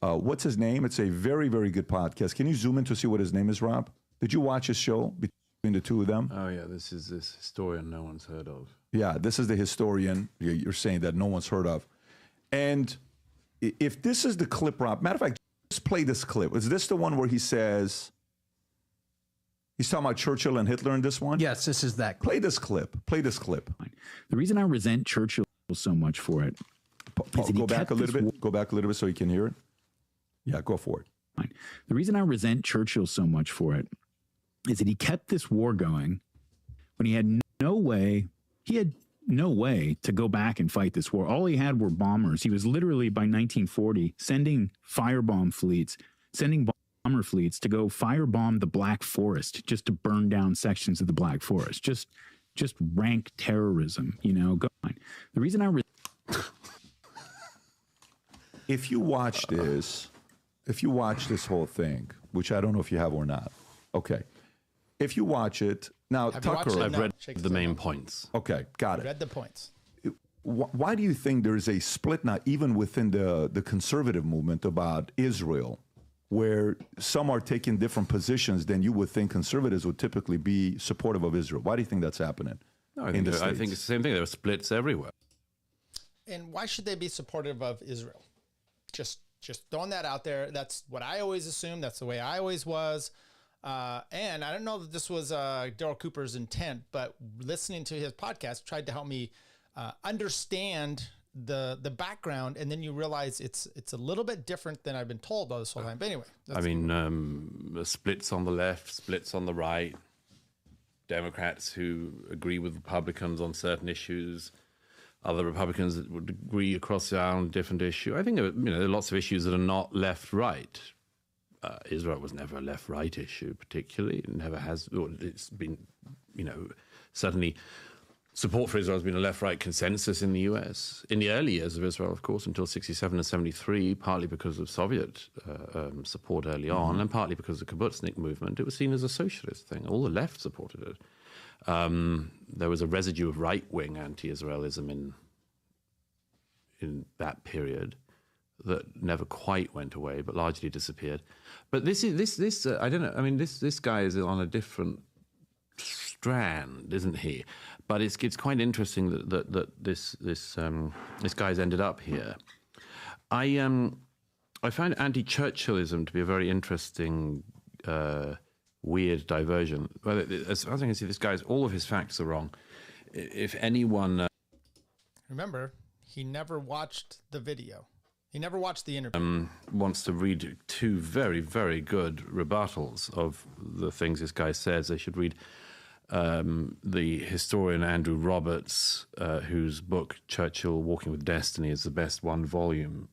S18: what's his name? It's a very, very good podcast. Can you zoom in to see what his name is, Rob? Did you watch his show between the two of them?
S3: Oh, yeah, this is this historian no one's heard of.
S18: Yeah, this is the historian you're saying that no one's heard of. And if this is the clip, Rob, matter of fact, just play this clip. Is this the one where he says, he's talking about Churchill and Hitler in this one?
S19: Yes, this is that clip.
S18: Play this clip. Play this clip.
S20: The reason I resent Churchill so much for it is that
S18: go back a little bit. Go back a little bit so you can hear it. Yeah, go for it.
S20: The reason I resent Churchill so much for it is that he kept this war going when he had no way to go back and fight this war. All he had were bombers. He was literally, by 1940, sending firebomb fleets, sending bomber fleets to go firebomb the Black Forest, just to burn down sections of the Black Forest. Just rank terrorism, go on. The reason I
S18: if you watch this whole thing, which I don't know if you have or not, okay. If you watch it now, Tucker,
S4: I've read the main points.
S18: Okay, got it.
S12: Read the points.
S18: Why do you think there's a split now, even within the conservative movement, about Israel, where some are taking different positions than you would think conservatives would typically be supportive of Israel? Why do you think that's happening?
S4: No, I think it's the same thing. There are splits everywhere.
S12: And why should they be supportive of Israel? Just throwing that out there. That's what I always assumed. That's the way I always was. And I don't know that this was Darryl Cooper's intent, but listening to his podcast tried to help me understand the background, and then you realize it's a little bit different than I've been told all this whole time. But anyway,
S4: splits on the left, splits on the right, Democrats who agree with Republicans on certain issues, other Republicans that would agree across the aisle on different issue. I think there are lots of issues that are not left-right. Israel was never a left-right issue, particularly. It never has. It's been, certainly support for Israel has been a left-right consensus in the U.S. in the early years of Israel, of course, until 67 and 73, partly because of Soviet support early on, and partly because of the Kibbutznik movement. It was seen as a socialist thing. All the left supported it. There was a residue of right-wing anti-Israelism in that period that never quite went away, but largely disappeared. But this I don't know. I mean, this guy is on a different strand, isn't he? But it's quite interesting that this guy's ended up here. I find anti-Churchillism to be a very interesting, weird diversion. Well, as far as I can see, this guy's all of his facts are wrong. If anyone
S12: remember, he never watched the video. He never watched the interview.
S4: Wants to read two very, very good rebuttals of the things this guy says. They should read the historian Andrew Roberts, whose book Churchill Walking with Destiny is the best one-volume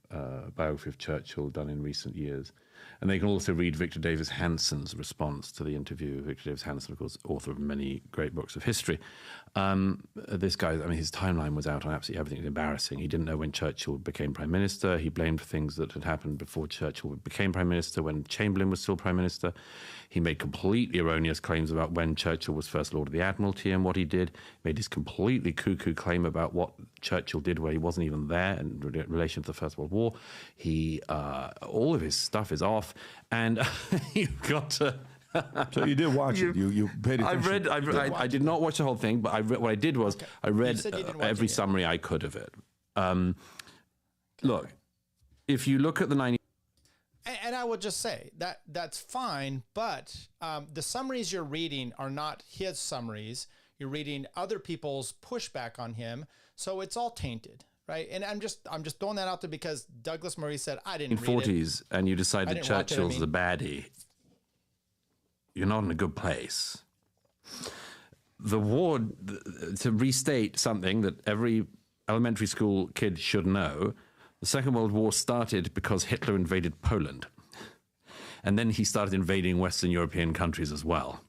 S4: biography of Churchill done in recent years. And they can also read Victor Davis Hanson's response to the interview. Victor Davis Hanson, of course, author of many great books of history. This guy, his timeline was out on absolutely everything. It was embarrassing. He didn't know when Churchill became prime minister. He blamed things that had happened before Churchill became prime minister, when Chamberlain was still prime minister. He made completely erroneous claims about when Churchill was First Lord of the Admiralty and what he did. He made this completely cuckoo claim about what Churchill did where he wasn't even there in relation to the First World War. All of his stuff is off, and you've got to...
S18: So you did watch it. You paid attention.
S4: I did not watch the whole thing, but what I did was I read every summary I could of it. Look, if you look at the 90...
S12: And I would just say that's fine, but the summaries you're reading are not his summaries. You're reading other people's pushback on him, so it's all tainted, right? And I'm just throwing that out there because Douglas Murray said I didn't read it.
S4: In 40s, and you decide that Churchill's the baddie. You're not in a good place. The war, to restate something that every elementary school kid should know, the Second World War started because Hitler invaded Poland. And then he started invading Western European countries as well.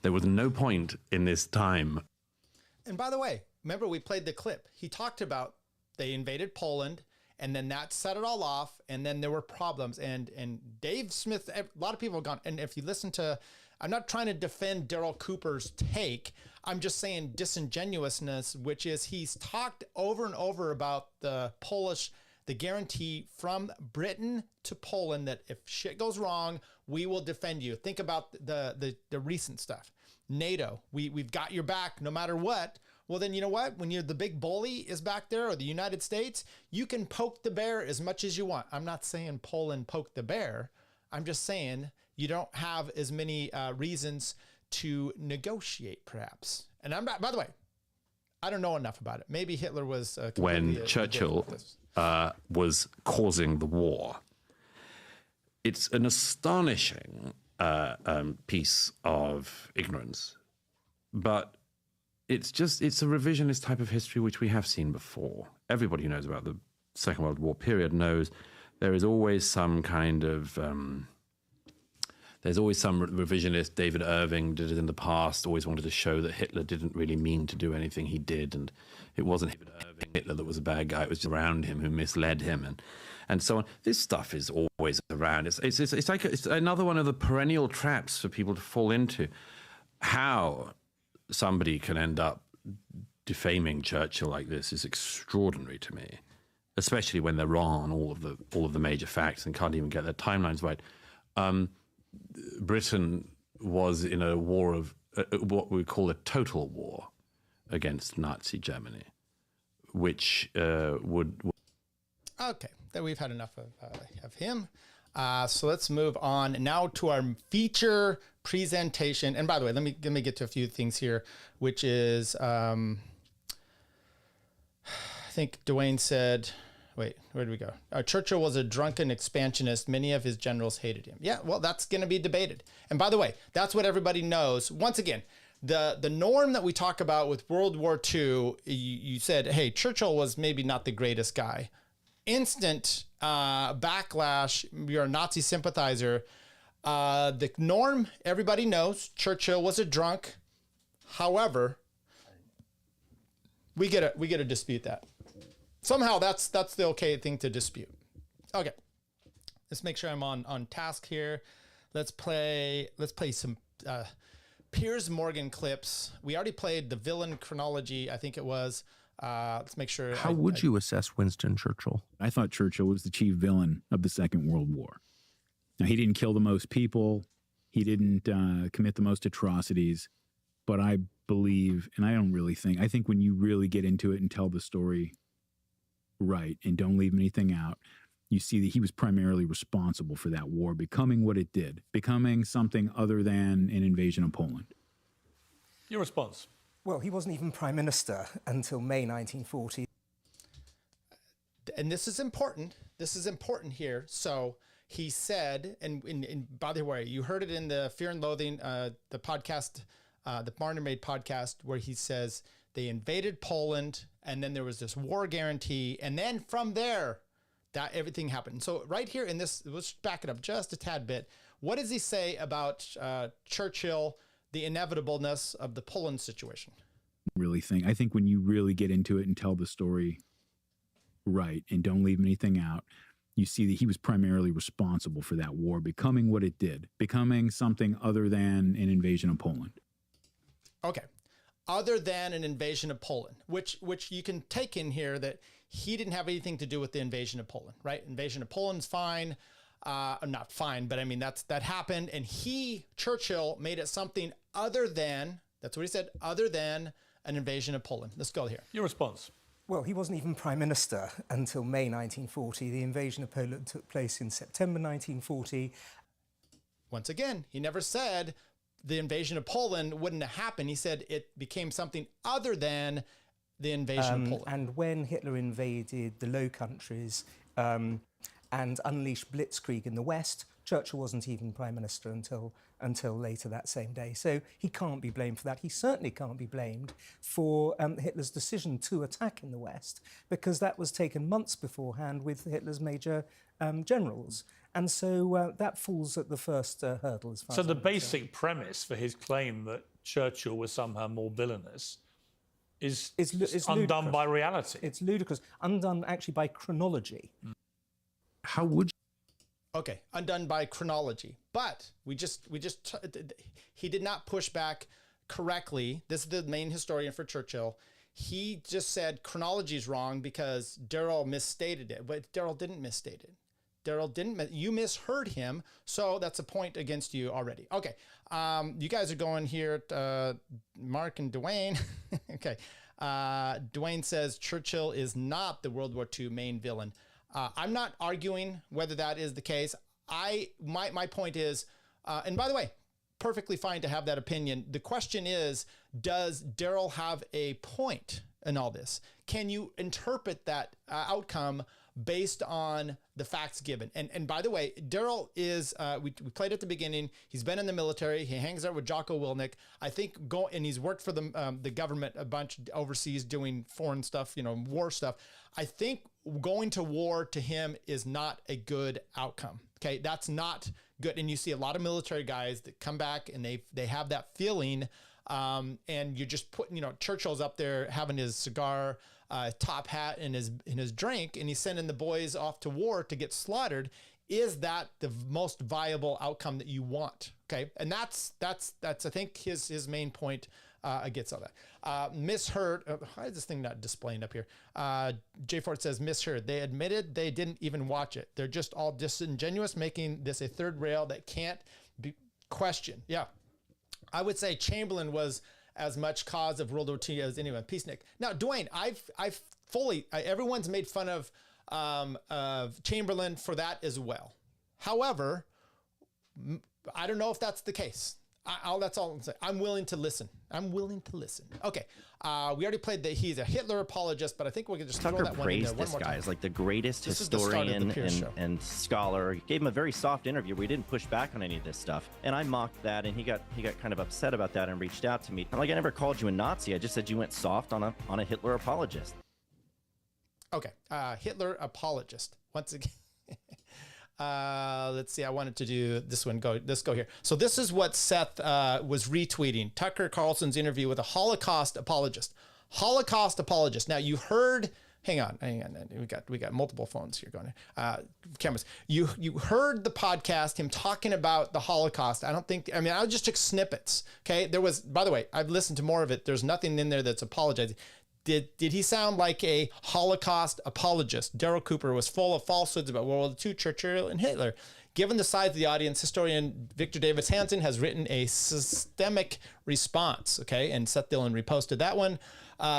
S4: There was no point in this time.
S12: And by the way, remember we played the clip. He talked about they invaded Poland, and then that set it all off, and then there were problems. And Dave Smith, a lot of people have gone, and if you listen to, I'm not trying to defend Darryl Cooper's take, I'm just saying disingenuousness, which is he's talked over and over about the guarantee from Britain to Poland that if shit goes wrong, we will defend you. Think about the recent stuff. NATO, we've got your back no matter what. Well, then you know what? When you're the big bully is back there, or the United States, you can poke the bear as much as you want. I'm not saying Poland poked the bear. I'm just saying you don't have as many reasons to negotiate, perhaps. And I'm not, by the way, I don't know enough about it. Maybe Hitler was
S4: when Churchill was causing the war. It's an astonishing piece of ignorance, but it's a revisionist type of history which we have seen before. Everybody who knows about the Second World War period knows there is always some kind of there's always some revisionist. David Irving did it in the past, always wanted to show that Hitler didn't really mean to do anything he did, and it wasn't David Irving, Hitler, that was a bad guy. It was just around him who misled him, and so on. This stuff is always around. It's like it's another one of the perennial traps for people to fall into. How somebody can end up defaming Churchill like this is extraordinary to me, especially when they're wrong on all of the major facts and can't even get their timelines right. Britain was in a war of what we call a total war against Nazi Germany, which would. Okay, then we've had enough of him. So let's move on now to our feature presentation. And by the way, let me get to a few things here, which is I think Dwayne said. Wait, where did we go? Churchill was a drunken expansionist. Many of his generals hated him. Yeah, well, that's going to be debated. And by the way, that's what everybody knows. Once again, the norm that we talk about with World War II, you said, hey, Churchill was maybe not the greatest guy. Instant backlash, you're a Nazi sympathizer. The norm, everybody knows, Churchill was a drunk. However, we get to dispute that. Somehow that's the okay thing to dispute. Okay, let's make sure I'm on task here. Let's play some Piers Morgan clips. We already played the villain chronology, I think it was. Let's make sure.
S19: How would you assess Winston Churchill?
S20: I thought Churchill was the chief villain of the Second World War. Now, he didn't kill the most people. He didn't commit the most atrocities. But I believe, and I think when you really get into it and tell the story right and don't leave anything out, you see that he was primarily responsible for that war becoming what it did, becoming something other than an invasion of Poland.
S9: Your response?
S21: Well, he wasn't even prime minister until May 1940.
S12: And this is important. This is important here. So he said, and by the way, you heard it in the Fear and Loathing, the podcast, the Martyr Made podcast, where he says they invaded Poland, and then there was this war guarantee, and then from there, that everything happened. So right here in this, let's back it up just a tad bit. What does he say about Churchill, the inevitableness of the Poland situation?
S20: I think when you really get into it and tell the story right and don't leave anything out, you see that he was primarily responsible for that war becoming what it did, becoming something other than an invasion of Poland.
S12: Okay. Other than an invasion of Poland, which you can take in here that he didn't have anything to do with the invasion of Poland, right? Invasion of Poland's fine, not fine, but I mean, that happened. And Churchill made it something other than, that's what he said, other than an invasion of Poland. Let's go here.
S9: Your response?
S21: Well, he wasn't even prime minister until May 1940. The invasion of Poland took place in September 1940.
S12: Once again, he never said the invasion of Poland wouldn't have happened. He said it became something other than the invasion of Poland.
S21: And when Hitler invaded the Low Countries and unleashed blitzkrieg in the West, Churchill wasn't even prime minister until later that same day. So he can't be blamed for that. He certainly can't be blamed for Hitler's decision to attack in the West, because that was taken months beforehand with Hitler's major generals. And so that falls at the first hurdle. As far
S9: so
S21: as
S9: the basic premise for his claim that Churchill was somehow more villainous is
S21: it's
S9: undone
S21: ludicrous.
S9: by reality.
S21: It's ludicrous. Undone actually by chronology.
S20: How would
S12: Okay, undone by chronology. But he did not push back correctly. This is the main historian for Churchill. He just said chronology is wrong because Darryl misstated it. But Darryl didn't misstate it. You misheard him. So that's a point against you already. Okay, you guys are going here, Mark and Dwayne. Okay, Dwayne says Churchill is not the World War II main villain. I'm not arguing whether that is the case. My point is, and by the way, perfectly fine to have that opinion. The question is, does Darryl have a point in all this? Can you interpret that outcome based on the facts given? And by the way, Darryl is, we played at the beginning. He's been in the military. He hangs out with Jocko Willink. I think and he's worked for the government a bunch overseas doing foreign stuff, war stuff. I think going to war to him is not a good outcome. Okay, that's not good. And you see a lot of military guys that come back and they have that feeling, and you're just putting, Churchill's up there having his cigar, top hat, and his drink, and he's sending the boys off to war to get slaughtered. Is that the most viable outcome that you want? Okay, and that's I think his main point against all that. Misheard. Why is this thing not displaying up here? J Ford says misheard. They admitted they didn't even watch it. They're just all disingenuous, making this a third rail that can't be questioned. Yeah, I would say Chamberlain was as much cause of World War II as anyone. Peace, Nick. Now, Dwayne, I've fully everyone's made fun of Chamberlain for that as well. However, I don't know if that's the case. That's all I'm saying. I'm willing to listen. Okay. We already played that he's a Hitler apologist, but I think we can just throw that one in there one more time.
S14: Tucker praised this guy as like the greatest historian and scholar. He gave him a very soft interview where he didn't push back on any of this stuff. And I mocked that, and he got kind of upset about that and reached out to me. I'm like, I never called you a Nazi. I just said you went soft on a Hitler apologist.
S12: Okay. Hitler apologist. Once again. Let's see. I wanted to do this one. Let's go here. So this is what Seth was retweeting. Tucker Carlson's interview with a Holocaust apologist. Now you heard. Hang on. We got multiple phones here going. Cameras. You heard the podcast. Him talking about the Holocaust. I just took snippets. Okay. There was. By the way, I've listened to more of it. There's nothing in there that's apologizing. Did he sound like a Holocaust apologist? Darryl Cooper was full of falsehoods about World War II, Churchill, and Hitler. Given the size of the audience, historian Victor Davis Hansen has written a systemic response. Okay, and Seth Dillon reposted that one.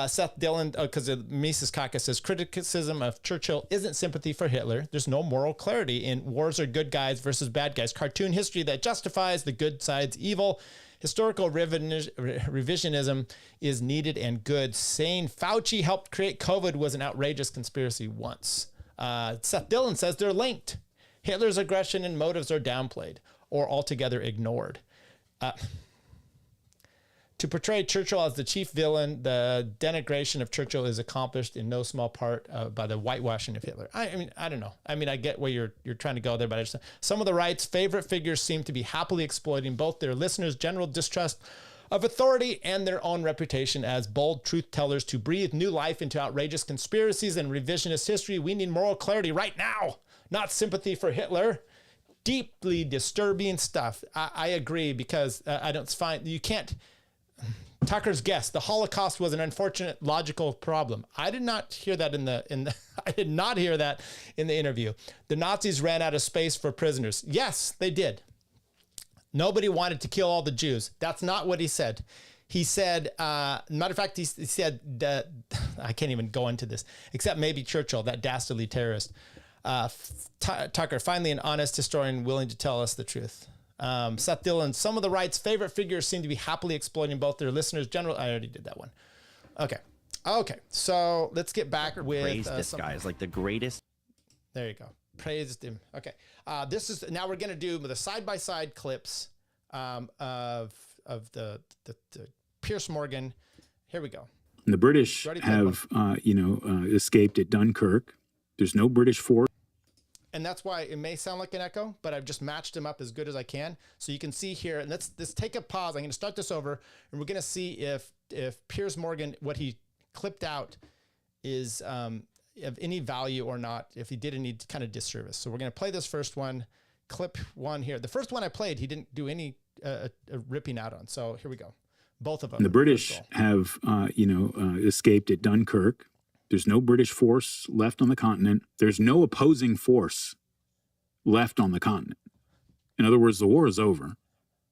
S12: Seth Dillon, because Mises Kaka says criticism of Churchill isn't sympathy for Hitler. There's no moral clarity in wars are good guys versus bad guys. Cartoon history that justifies the good side's evil. Historical revisionism is needed and good. Saying Fauci helped create COVID was an outrageous conspiracy once. Seth Dillon says they're linked. Hitler's aggression and motives are downplayed or altogether ignored. To portray Churchill as the chief villain, the denigration of Churchill is accomplished in no small part by the whitewashing of Hitler. I don't know. I get where you're trying to go there, but some of the right's favorite figures seem to be happily exploiting both their listeners' general distrust of authority and their own reputation as bold truth tellers to breathe new life into outrageous conspiracies and revisionist history. We need moral clarity right now, not sympathy for Hitler. Deeply disturbing stuff. I agree because I don't find you can't. Tucker's guess: the Holocaust was an unfortunate logical problem. I did not hear that I did not hear that in the interview. The Nazis ran out of space for prisoners. Yes, they did. Nobody wanted to kill all the Jews. That's not what he said. He said, matter of fact, he said that I can't even go into this, except maybe Churchill, that dastardly terrorist. Tucker, finally an honest historian willing to tell us the truth. Seth Dillon, some of the right's favorite figures seem to be happily exploiting both their listeners' general. I already did that one. Okay. So let's get back with
S14: praised this guy as like the greatest.
S12: There you go. Praised him. Okay. This is now we're going to do the side-by-side clips of the Piers Morgan. Here we go.
S20: And the British have escaped at Dunkirk. There's no British force.
S12: And that's why it may sound like an echo, but I've just matched them up as good as I can. So you can see here, and let's take a pause. I'm going to start this over, and we're going to see if Piers Morgan, what he clipped out is of any value or not, if he did any kind of disservice. So we're going to play this first one, clip one here. The first one I played, he didn't do any ripping out on. So here we go. Both of them.
S20: The British have, escaped at Dunkirk. There's no British force left on the continent. There's no opposing force left on the continent. In other words, the war is over,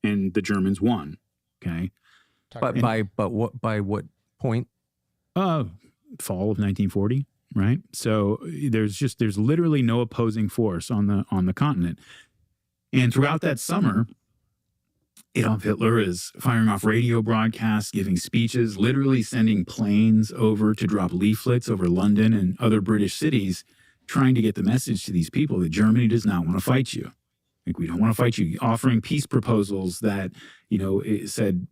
S20: and the Germans won. Okay,
S19: but by what point?
S20: Fall of 1940, right? So there's literally no opposing force on the continent, and throughout that summer, Adolf Hitler is firing off radio broadcasts, giving speeches, literally sending planes over to drop leaflets over London and other British cities, trying to get the message to these people that Germany does not want to fight you. Like, we don't want to fight you. Offering peace proposals that, it said,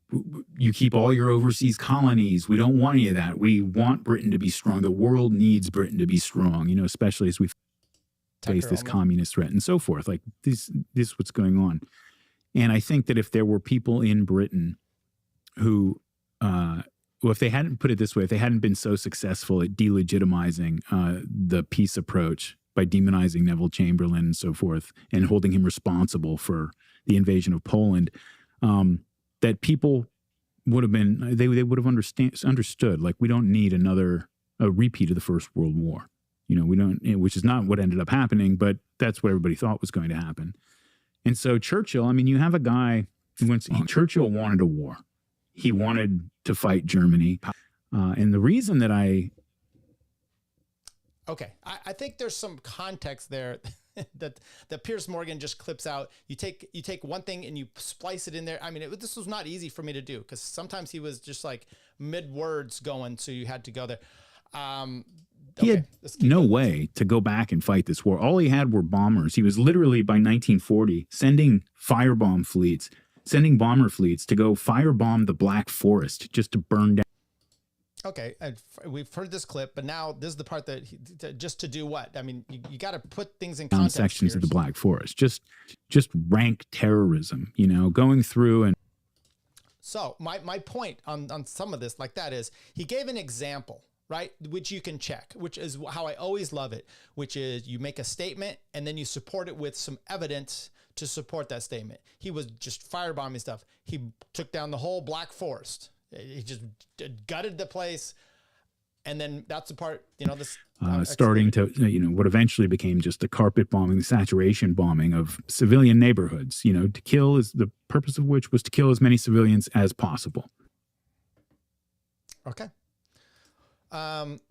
S20: you keep all your overseas colonies. We don't want any of that. We want Britain to be strong. The world needs Britain to be strong, especially as we face this communist threat and so forth. Like, this is what's going on. And I think that if there were people in Britain who, if they hadn't put it this way, if they hadn't been so successful at delegitimizing the peace approach by demonizing Neville Chamberlain and so forth, and holding him responsible for the invasion of Poland, that people would have been, they would have understood, like, we don't need a repeat of the First World War. We don't, which is not what ended up happening, but that's what everybody thought was going to happen. And so Churchill, you have a guy who Churchill wanted a war. He wanted to fight Germany. And the reason that
S12: Okay, I think there's some context there that Piers Morgan just clips out. You take one thing and you splice it in there. This was not easy for me to do, because sometimes he was just like mid-words going, so you had to go there.
S20: he had no way to go back and fight this war. All he had were bombers. He was literally, by 1940, sending bomber fleets to go firebomb the Black Forest just to burn down.
S12: Okay, we've heard this clip, but now this is the part that just to do what? You got to put things in context.
S20: Sections of the Black Forest, just rank terrorism, going through and.
S12: So my point on some of this like that is he gave an example, right? Which you can check, which is how I always love it, which is you make a statement and then you support it with some evidence to support that statement. He was just firebombing stuff. He took down the whole Black Forest. He just gutted the place. And then that's the part, this
S20: starting to, what eventually became just a carpet bombing, saturation bombing of civilian neighborhoods, to kill, is the purpose of which was to kill as many civilians as possible.
S12: Okay.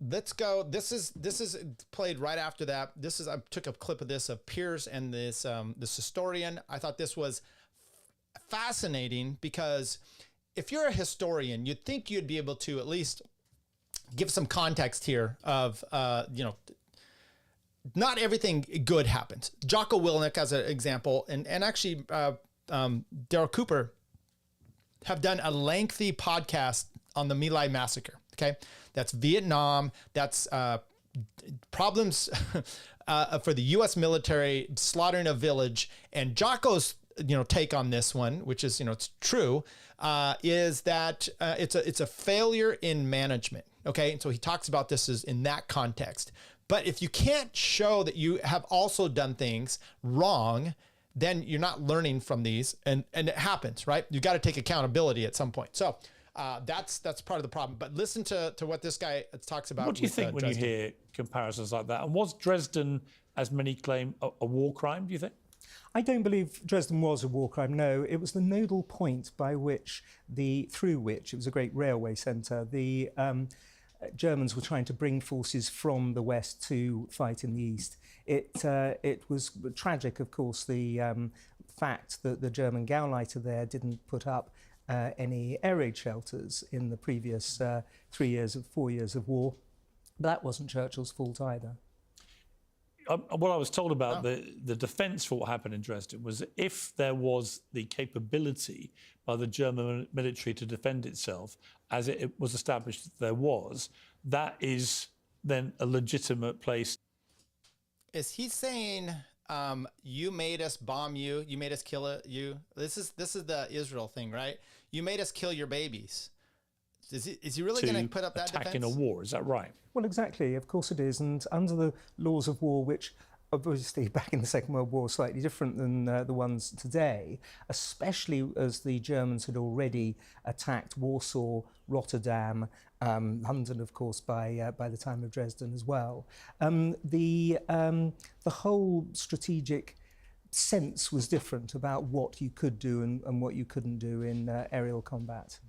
S12: Let's go. This is played right after that. I took a clip of this of Piers and this historian. I thought this was fascinating because if you're a historian, you'd think you'd be able to at least give some context here of, not everything good happens. Jocko Willink, as an example, and actually Darryl Cooper have done a lengthy podcast on the My Lai massacre. Okay. That's Vietnam. That's problems for the U.S. military slaughtering a village. And Jocko's take on this one, which is it's true, is that it's a failure in management. Okay, and so he talks about this as in that context. But if you can't show that you have also done things wrong, then you're not learning from these, and it happens, right? You got to take accountability at some point. So that's part of the problem. But listen to what this guy talks about.
S1: What do you think when you hear comparisons like that? And was Dresden, as many claim, a war crime, do you think?
S21: I don't believe Dresden was a war crime, no. It was the nodal point by which through which, it was a great railway centre, the Germans were trying to bring forces from the west to fight in the east. It was tragic, of course, the fact that the German Gauleiter there didn't put up any air raid shelters in the previous 4 years of war. But that wasn't Churchill's fault either.
S1: What I was told about the defence for what happened in Dresden was that if there was the capability by the German military to defend itself, as it was established that there was, that is then a legitimate place.
S12: Is he saying, you made us bomb you, you made us kill you? This is the Israel thing, right? You made us kill your babies. Is he really going to put up that
S1: attack
S12: defense?
S1: in a war? Is that right?
S21: Well, exactly. Of course it is. And under the laws of war, which obviously back in the Second World War, slightly different than the ones today, especially as the Germans had already attacked Warsaw, Rotterdam, London, of course, by the time of Dresden as well. The whole strategic sense was different about what you could do and what you couldn't do in aerial combat.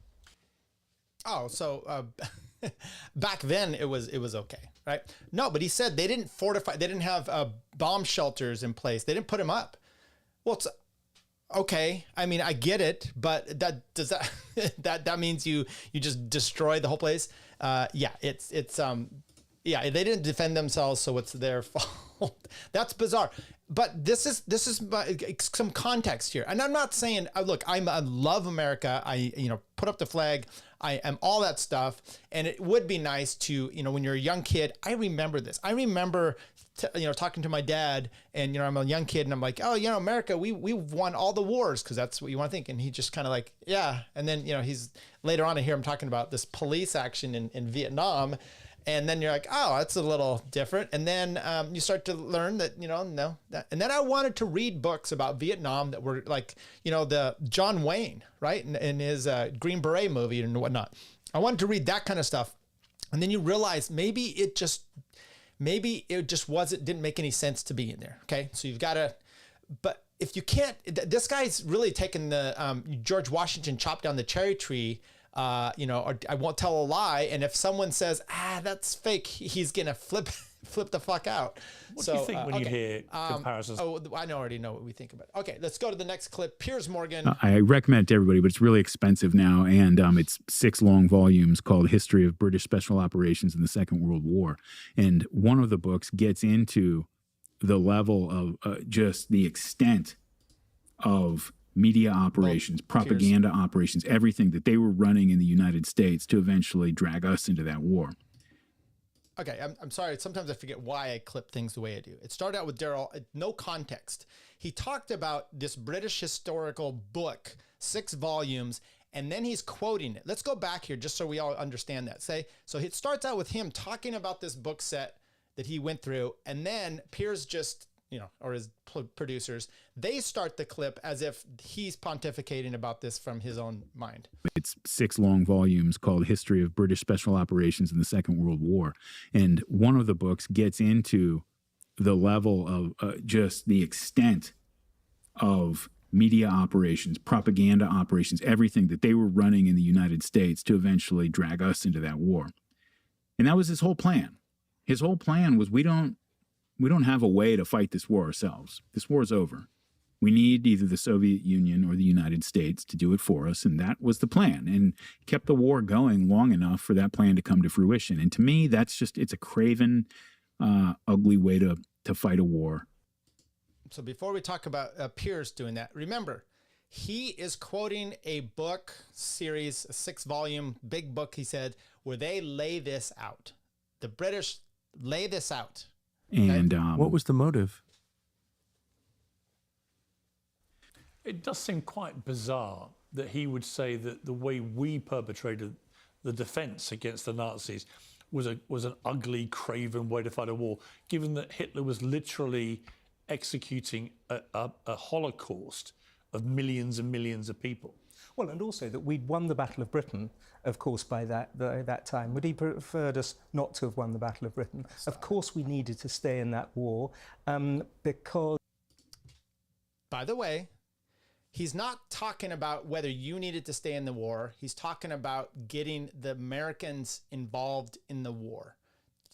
S12: Oh, so back then it was okay, right? No, but he said they didn't fortify, they didn't have bomb shelters in place. They didn't put them up. Well, it's okay. I mean, I get it, but that means you just destroy the whole place. Yeah, yeah, they didn't defend themselves, so it's their fault. That's bizarre. But this is some context here, and I'm not saying look. I love America. I put up the flag. I am all that stuff, and it would be nice to when you're a young kid. I remember this. I remember talking to my dad, and I'm a young kid, and I'm like, oh, America, we've won all the wars, because that's what you want to think. And he just kind of like, yeah. And then he's later on I hear him talking about this police action in Vietnam. And then you're like, oh, that's a little different. And then you start to learn that, no. And then I wanted to read books about Vietnam that were like, the John Wayne, right? In his Green Beret movie and whatnot. I wanted to read that kind of stuff. And then you realize maybe it just didn't make any sense to be in there. Okay. So you've got to, but if you can't, this guy's really taken the George Washington chopped down the cherry tree. Or I won't tell a lie. And if someone says, that's fake, he's going to flip the fuck out.
S1: What do you think when you hear comparisons?
S12: I already know what we think about it. Okay, let's go to the next clip. Piers Morgan.
S20: I recommend it to everybody, but it's really expensive now. And it's 6 long volumes called History of British Special Operations in the Second World War. And one of the books gets into the level of just the extent of media operations, propaganda operations, everything that they were running in the United States to eventually drag us into that war.
S12: Okay, I'm sorry. Sometimes I forget why I clip things the way I do. It started out with Darryl, no context. He talked about this British historical book, 6 volumes, and then he's quoting it. Let's go back here just so we all understand that. So it starts out with him talking about this book set that he went through, and then Piers just, or his producers, they start the clip as if he's pontificating about this from his own mind.
S20: It's 6 long volumes called History of British Special Operations in the Second World War. And one of the books gets into the level of just the extent of media operations, propaganda operations, everything that they were running in the United States to eventually drag us into that war. And that was his whole plan. His whole plan was we don't have a way to fight this war ourselves. This war is over. We need either the Soviet Union or the United States to do it for us. And that was the plan, and kept the war going long enough for that plan to come to fruition. And to me, it's a craven, ugly way to fight a war.
S12: So before we talk about Piers doing that, remember, he is quoting a book series, a 6-volume big book, he said, where they lay this out. The British lay this out.
S20: And
S19: what was the motive?
S1: It does seem quite bizarre that he would say that the way we perpetrated the defense against the Nazis was an ugly, craven way to fight a war, given that Hitler was literally executing a Holocaust of millions and millions of people.
S21: Well, and also that we'd won the Battle of Britain, of course, by that time. Would he preferred us not to have won the Battle of Britain? Of course we needed to stay in that war because...
S12: By the way, he's not talking about whether you needed to stay in the war. He's talking about getting the Americans involved in the war.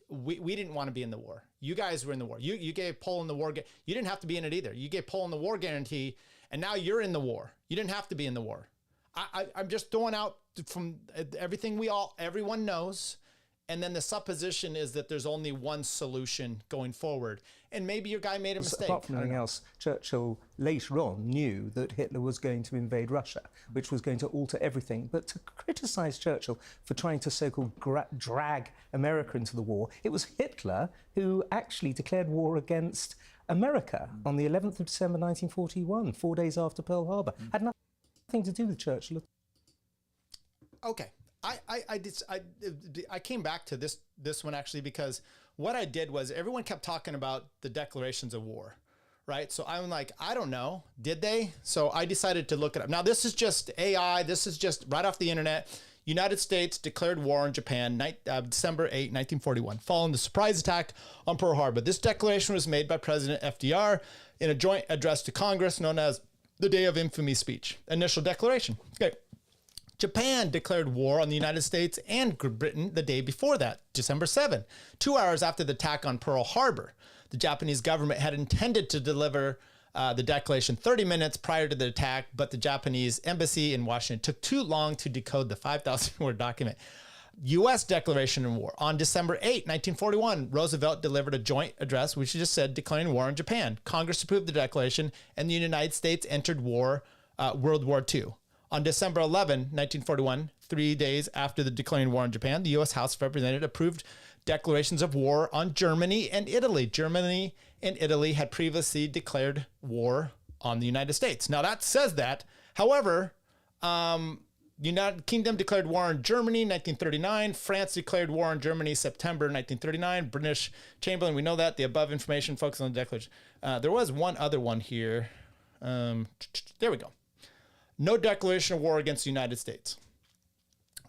S12: We didn't want to be in the war. You guys were in the war. You gave Poland the war. You didn't have to be in it either. You gave Poland the war guarantee, and now you're in the war. You didn't have to be in the war. I'm just throwing out from everything everyone knows, and then the supposition is that there's only one solution going forward, and maybe your guy made a mistake.
S21: Apart from anything else, Churchill later on knew that Hitler was going to invade Russia, which was going to alter everything. But to criticise Churchill for trying to so-called drag America into the war, it was Hitler who actually declared war against America on the 11th of December 1941, 4 days after Pearl Harbor. Had nothing to do with Churchill.
S12: Okay. I came back to this one actually because what I did was everyone kept talking about the declarations of war, right? So I'm like, I don't know, did they? So I decided to look it up. Now this is just AI. This is just right off the internet. United States declared war on Japan December 8, 1941, following the surprise attack on Pearl Harbor. This declaration was made by President FDR in a joint address to Congress known as the Day of Infamy speech. Initial declaration. Okay. Japan declared war on the United States and Britain the day before that, December 7, 2 hours after the attack on Pearl Harbor. The Japanese government had intended to deliver the declaration 30 minutes prior to the attack, but the Japanese embassy in Washington took too long to decode the 5,000-word document. U.S. declaration of war. On December 8, 1941, Roosevelt delivered a joint address, which just said declaring war on Japan. Congress approved the declaration, and the United States entered World War II. On December 11, 1941, 3 days after the declaring war on Japan, the U.S. House of Representatives approved declarations of war on Germany and Italy. Germany and Italy had previously declared war on the United States. Now that says that. However, United Kingdom declared war on Germany in 1939. France declared war on Germany September 1939. British Chamberlain, we know that. The above information focuses on the declaration. There was one other one here. There we go. No declaration of war against the United States.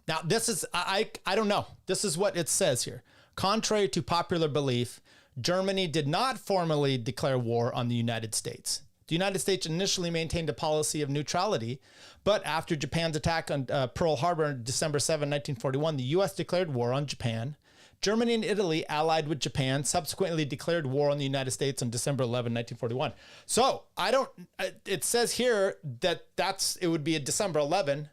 S12: Now, this is, I don't know. This is what it says here. Contrary to popular belief, Germany did not formally declare war on the United States. The United States initially maintained a policy of neutrality, but after Japan's attack on Pearl Harbor on December 7, 1941, the U.S. declared war on Japan. Germany and Italy, allied with Japan, subsequently declared war on the United States on December 11, 1941. So it says here that it would be a December 11,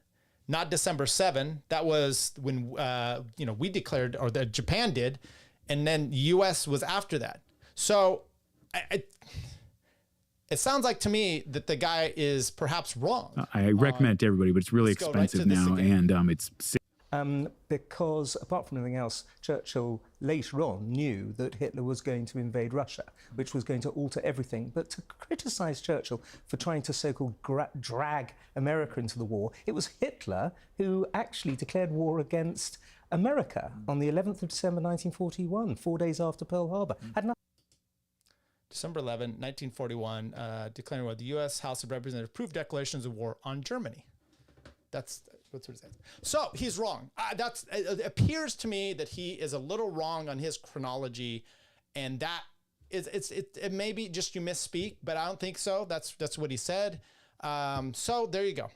S12: not December 7. That was when, we declared, or that Japan did, and then U.S. was after that. So it sounds like to me that the guy is perhaps wrong.
S20: I recommend it to everybody, but it's really expensive now, and it's.
S21: Because apart from anything else, Churchill later on knew that Hitler was going to invade Russia, which was going to alter everything. But to criticize Churchill for trying to so-called drag America into the war, it was Hitler who actually declared war against America on the 11th of December 1941, 4 days after Pearl Harbor.
S12: December 11, 1941, declaring war. The U.S. House of Representatives approved declarations of war on Germany. That's what it says. So he's wrong. It appears to me that he is a little wrong on his chronology, and that is it may be just you misspeak, but I don't think so. That's what he said. So there you go.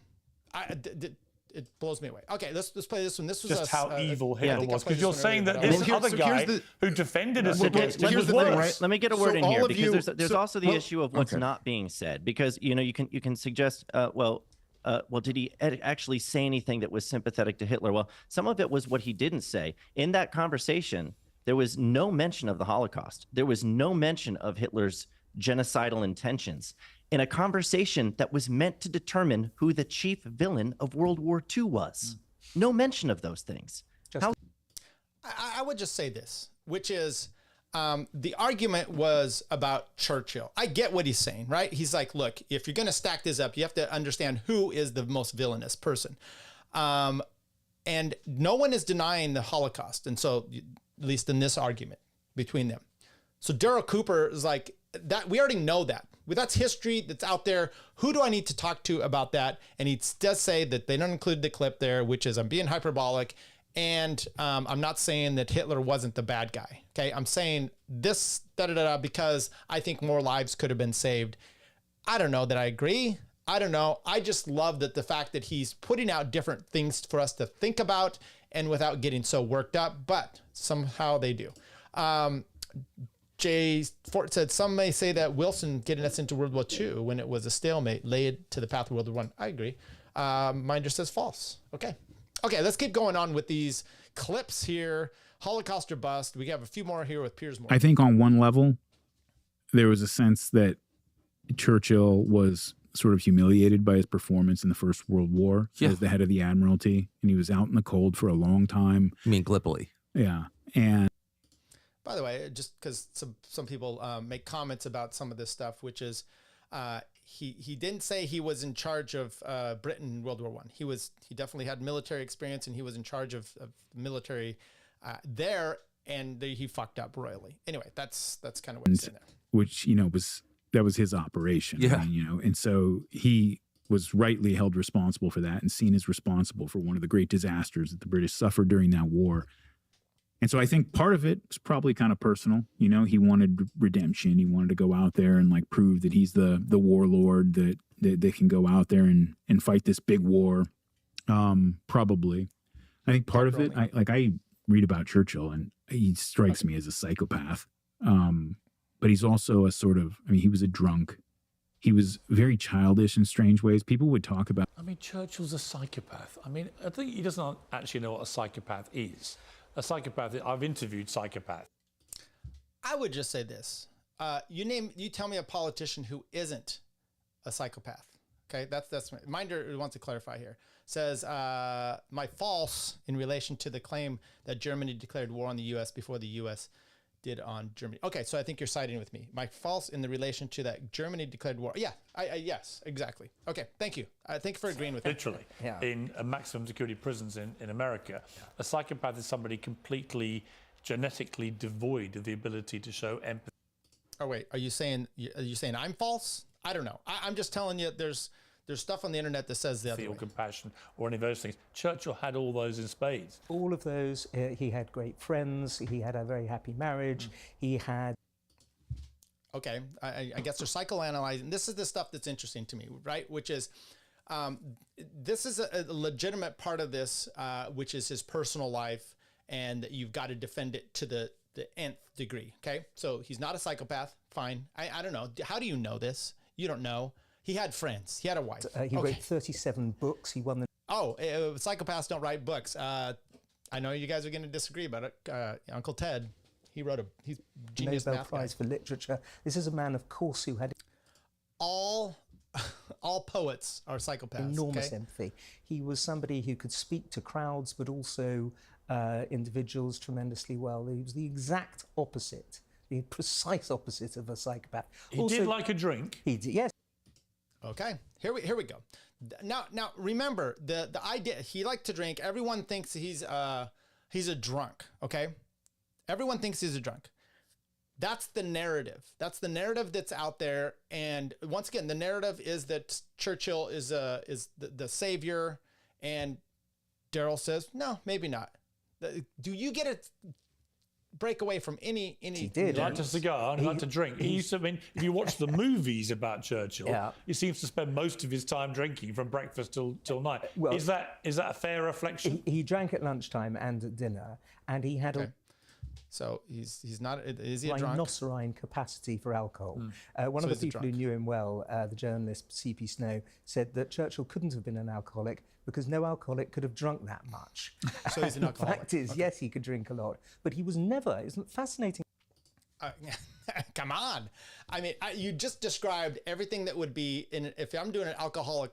S12: It blows me away. Okay, let's play this one. This was
S1: just how evil Hitler was, because you're saying that this other guy who defended us against it was worse.
S14: Right? Let me get a word in here, because there's also the issue of what's not being said, because you can suggest did he actually say anything that was sympathetic to Hitler? Well, some of it was what he didn't say. In that conversation, there was no mention of the Holocaust. There was no mention of Hitler's genocidal intentions in a conversation that was meant to determine who the chief villain of World War II was. No mention of those things.
S12: I would just say this, which is the argument was about Churchill. I get what he's saying, right? He's like, look, if you're going to stack this up, you have to understand who is the most villainous person. And no one is denying the Holocaust. And so, at least in this argument between them. So Darryl Cooper is like, that we already know that. That's history that's out there. Who do I need to talk to about that? And he does say that they don't include the clip there, which is I'm being hyperbolic. And I'm not saying that Hitler wasn't the bad guy. Okay, I'm saying this because I think more lives could have been saved. I don't know that I agree. I don't know. I just love that the fact that he's putting out different things for us to think about and without getting so worked up, but somehow they do. Jay Fort said, some may say that Wilson getting us into World War II when it was a stalemate laid to the path of World War I. I agree. Minder says false. Okay, let's keep going on with these clips here. Holocaust or bust. We have a few more here with Piers Morgan.
S20: I think on one level, there was a sense that Churchill was sort of humiliated by his performance in the First World War as the head of the Admiralty, and he was out in the cold for a long time.
S19: You mean Gallipoli?
S20: Yeah, and
S12: by the way, just because some people make comments about some of this stuff, which is He didn't say he was in charge of Britain in World War I. He definitely had military experience, and he was in charge of military there, and he fucked up royally. Anyway, that's kind of what he's saying there.
S20: Which, that was his operation.
S19: Yeah.
S20: I mean, and so he was rightly held responsible for that and seen as responsible for one of the great disasters that the British suffered during that war. And so I think part of it was probably kind of personal. He wanted redemption. He wanted to go out there and like prove that he's the warlord that they can go out there and fight this big war. Probably. I think part of it, I read about Churchill and he strikes me as a psychopath. But he's also a sort of, he was a drunk. He was very childish in strange ways. People would talk about.
S1: Churchill's a psychopath. I think he doesn't actually know what a psychopath is. A psychopath, I've interviewed psychopaths.
S12: I would just say this. You tell me a politician who isn't a psychopath. Okay, that's Minder wants to clarify here. Says my false in relation to the claim that Germany declared war on the U.S. before the U.S. did on Germany. Okay, so I think you're siding with me. My false in the relation to that Germany declared war. Yeah, yes, exactly. Okay, thank you. Thank you for agreeing with me.
S1: Literally, in maximum security prisons in America, a psychopath is somebody completely genetically devoid of the ability to show empathy.
S12: Oh wait, are you saying I'm false? I don't know. I'm just telling you there's stuff on the internet that says the other way.
S1: Compassion or any of those things. Churchill had all those in spades.
S21: All of those. He had great friends. He had a very happy marriage. He had.
S12: Okay, I guess they're psychoanalyzing. This is the stuff that's interesting to me, right? Which is, this is a legitimate part of this, which is his personal life, and you've got to defend it to the nth degree. Okay, so he's not a psychopath. Fine. I don't know. How do you know this? You don't know. He had friends. He had a wife.
S21: He wrote 37 books. He won the.
S12: Psychopaths don't write books. I know you guys are going to disagree about it. Uncle Ted, he's genius
S21: Nobel Prize for Literature. This is a man, of course, who had
S12: all poets are psychopaths.
S21: Enormous empathy. He was somebody who could speak to crowds, but also individuals tremendously well. He was the exact opposite, the precise opposite of a psychopath.
S1: He did like a drink.
S21: He did, yes.
S12: Okay, here we go. Now remember the idea. He liked to drink. Everyone thinks he's a drunk. Okay, everyone thinks he's a drunk. That's the narrative. That's the narrative that's out there. And once again, the narrative is that Churchill is the savior, and Darryl says no, maybe not. Do you get it? Break away from any.
S1: He did. He liked a cigar and he liked to drink. He used to. If you watch the movies about Churchill, he seems to spend most of his time drinking from breakfast till night. Well, is that a fair reflection?
S21: He drank at lunchtime and at dinner, and he had
S12: So he's not. Is he a drunk?
S21: Rhinocerine capacity for alcohol. One of the people who knew him well, the journalist C.P. Snow, said that Churchill couldn't have been an alcoholic because no alcoholic could have drunk that much.
S12: So he's an alcoholic.
S21: The fact is, yes, he could drink a lot, but he was never. Isn't it fascinating?
S12: Come on. You just described everything that would be if I'm doing an alcohol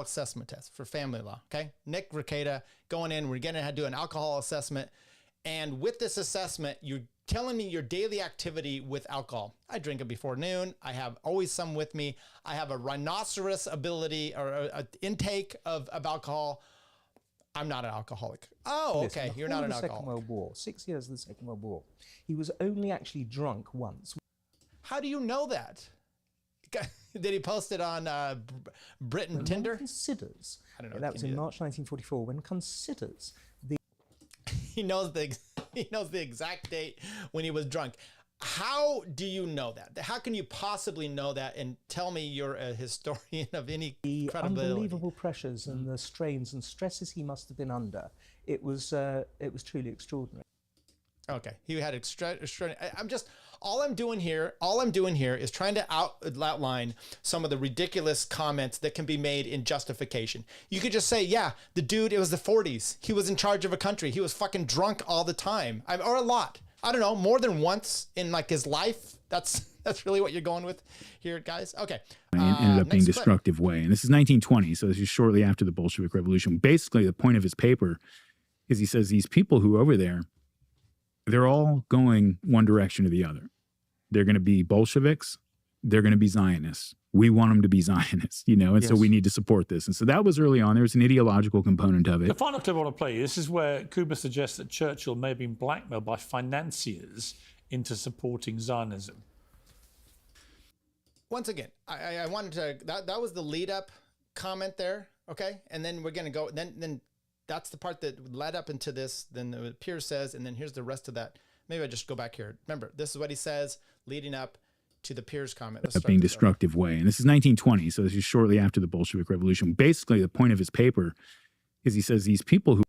S12: assessment test for family law. Okay, Nick Rekieta going in. We're going to do an alcohol assessment. And with this assessment, you're telling me your daily activity with alcohol. I drink it before noon. I have always some with me. I have a rhinoceros ability or a intake of alcohol. I'm not an alcoholic. Oh, okay. You're not an alcoholic.
S21: Second World War, 6 years of the Second World War. He was only actually drunk once.
S12: How do you know that? Did he post it on Britain Tinder?
S21: One considers.
S12: I don't know.
S21: That was in March 1944. When considers the.
S12: He knows the exact date when he was drunk. How do you know that? How can you possibly know that and tell me you're a historian of any credibility?
S21: Unbelievable pressures and the strains and stresses he must have been under. It was truly extraordinary.
S12: Okay, he had extraordinary. All I'm doing here is trying to outline some of the ridiculous comments that can be made in justification. You could just say, yeah, the dude, it was the 40s. He was in charge of a country. He was fucking drunk all the time, or a lot. I don't know, more than once in like his life. That's really what you're going with here, guys. Okay.
S20: Ended up being a destructive way. And this is 1920, so this is shortly after the Bolshevik Revolution. Basically, the point of his paper is he says these people who are over there, they're all going one direction or the other. They're going to be Bolsheviks. They're going to be Zionists. we want them to be Zionists, and so we need to support this. And so that was early on. There was an ideological component of it.
S1: The final clip I want to play, this is where Cooper suggests that Churchill may have been blackmailed by financiers into supporting Zionism.
S12: Once again, I wanted to, that was the lead up comment there, okay? And then we're going to go, then that's the part that led up into this, then Piers says, and then here's the rest of that. Maybe I just go back here. Remember, this is what he says leading up to the Piers comment.
S20: A being destructive way. And this is 1920, so this is shortly after the Bolshevik Revolution. Basically, the point of his paper is he says these people who...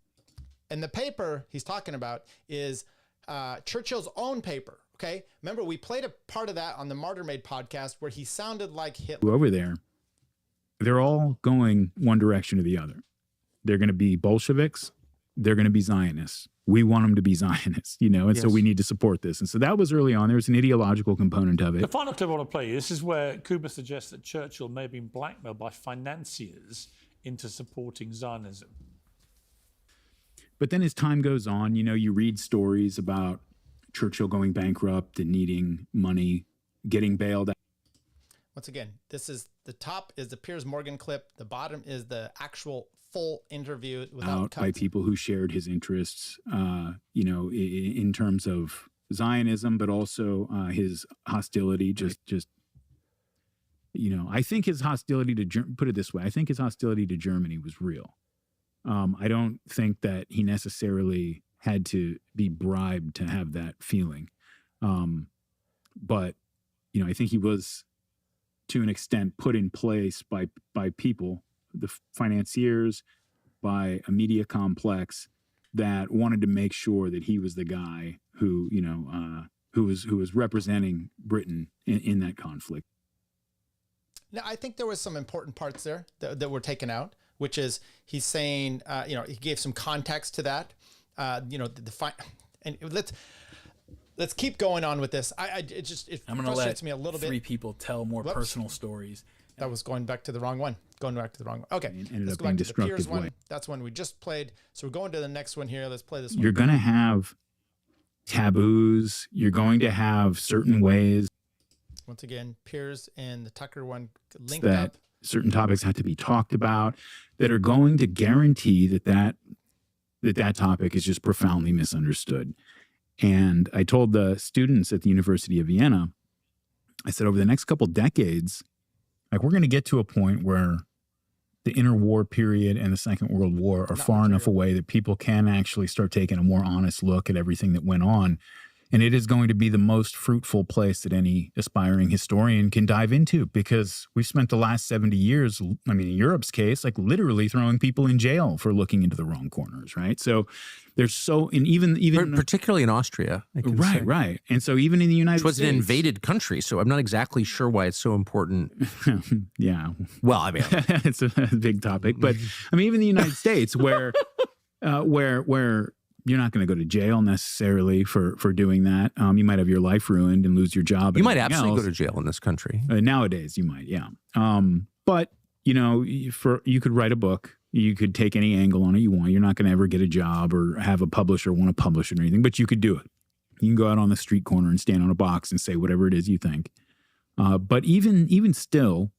S12: And the paper he's talking about is Churchill's own paper, okay? Remember, we played a part of that on the Martyr Made podcast where he sounded like Hitler.
S20: Over there, they're all going one direction or the other. They're going to be Bolsheviks. They're going to be Zionists. We want them to be Zionists, and so we need to support this. And so that was early on. There was an ideological component of it.
S1: The final clip I want to play, this is where Cooper suggests that Churchill may have been blackmailed by financiers into supporting Zionism.
S20: But then as time goes on, you read stories about Churchill going bankrupt and needing money, getting bailed out.
S12: Once again, this is the top is the Piers Morgan clip. The bottom is the full interview without cuts.
S20: By people who shared his interests, in terms of Zionism, but also his hostility. I think his hostility to put it this way. I think his hostility to Germany was real. I don't think that he necessarily had to be bribed to have that feeling, but I think he was, to an extent, put in place by people, the financiers, by a media complex that wanted to make sure that he was the guy who was representing Britain in that conflict.
S12: Now, I think there was some important parts there that were taken out, which is he's saying, he gave some context to that, and let's keep going on with this. It
S17: I'm going to
S12: frustrates
S17: let
S12: me a little bit.
S17: Three people tell more personal stories.
S12: That was going back to the wrong one. Okay, let's go back to the Piers one. That's one we just played. So we're going to the next one here. Let's play this one.
S20: You're going to have taboos. You're going to have certain ways.
S12: Once again, Piers and the Tucker one linked
S20: that
S12: up.
S20: Certain topics have to be talked about that are going to guarantee that topic is just profoundly misunderstood. And I told the students at the University of Vienna, I said, over the next couple decades, we're going to get to a point where the interwar period and the Second World War are far enough away that people can actually start taking a more honest look at everything that went on. And it is going to be the most fruitful place that any aspiring historian can dive into, because we've spent the last 70 years, in Europe's case, literally throwing people in jail for looking into the wrong corners, right? So there's and even
S19: particularly in Austria.
S20: Right. And so even in the United States.
S19: It was an invaded country, so I'm not exactly sure why it's so important.
S20: Yeah.
S19: Well,
S20: it's a big topic, but even the United States where you're not going to go to jail necessarily for doing that. You might have your life ruined and lose your job.
S19: You might absolutely go to jail in this country.
S20: Nowadays, you might, yeah. But, you could write a book. You could take any angle on it you want. You're not going to ever get a job or have a publisher want to publish it or anything, but you could do it. You can go out on the street corner and stand on a box and say whatever it is you think. But even still,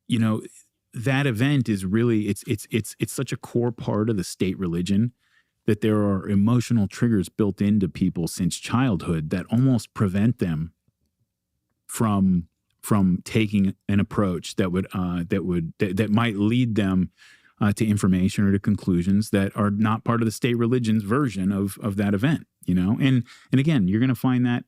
S20: that event is really, it's such a core part of the state religion that there are emotional triggers built into people since childhood that almost prevent them from taking an approach that might lead them to information or to conclusions that are not part of the state religion's version of that event. And again, you're going to find that.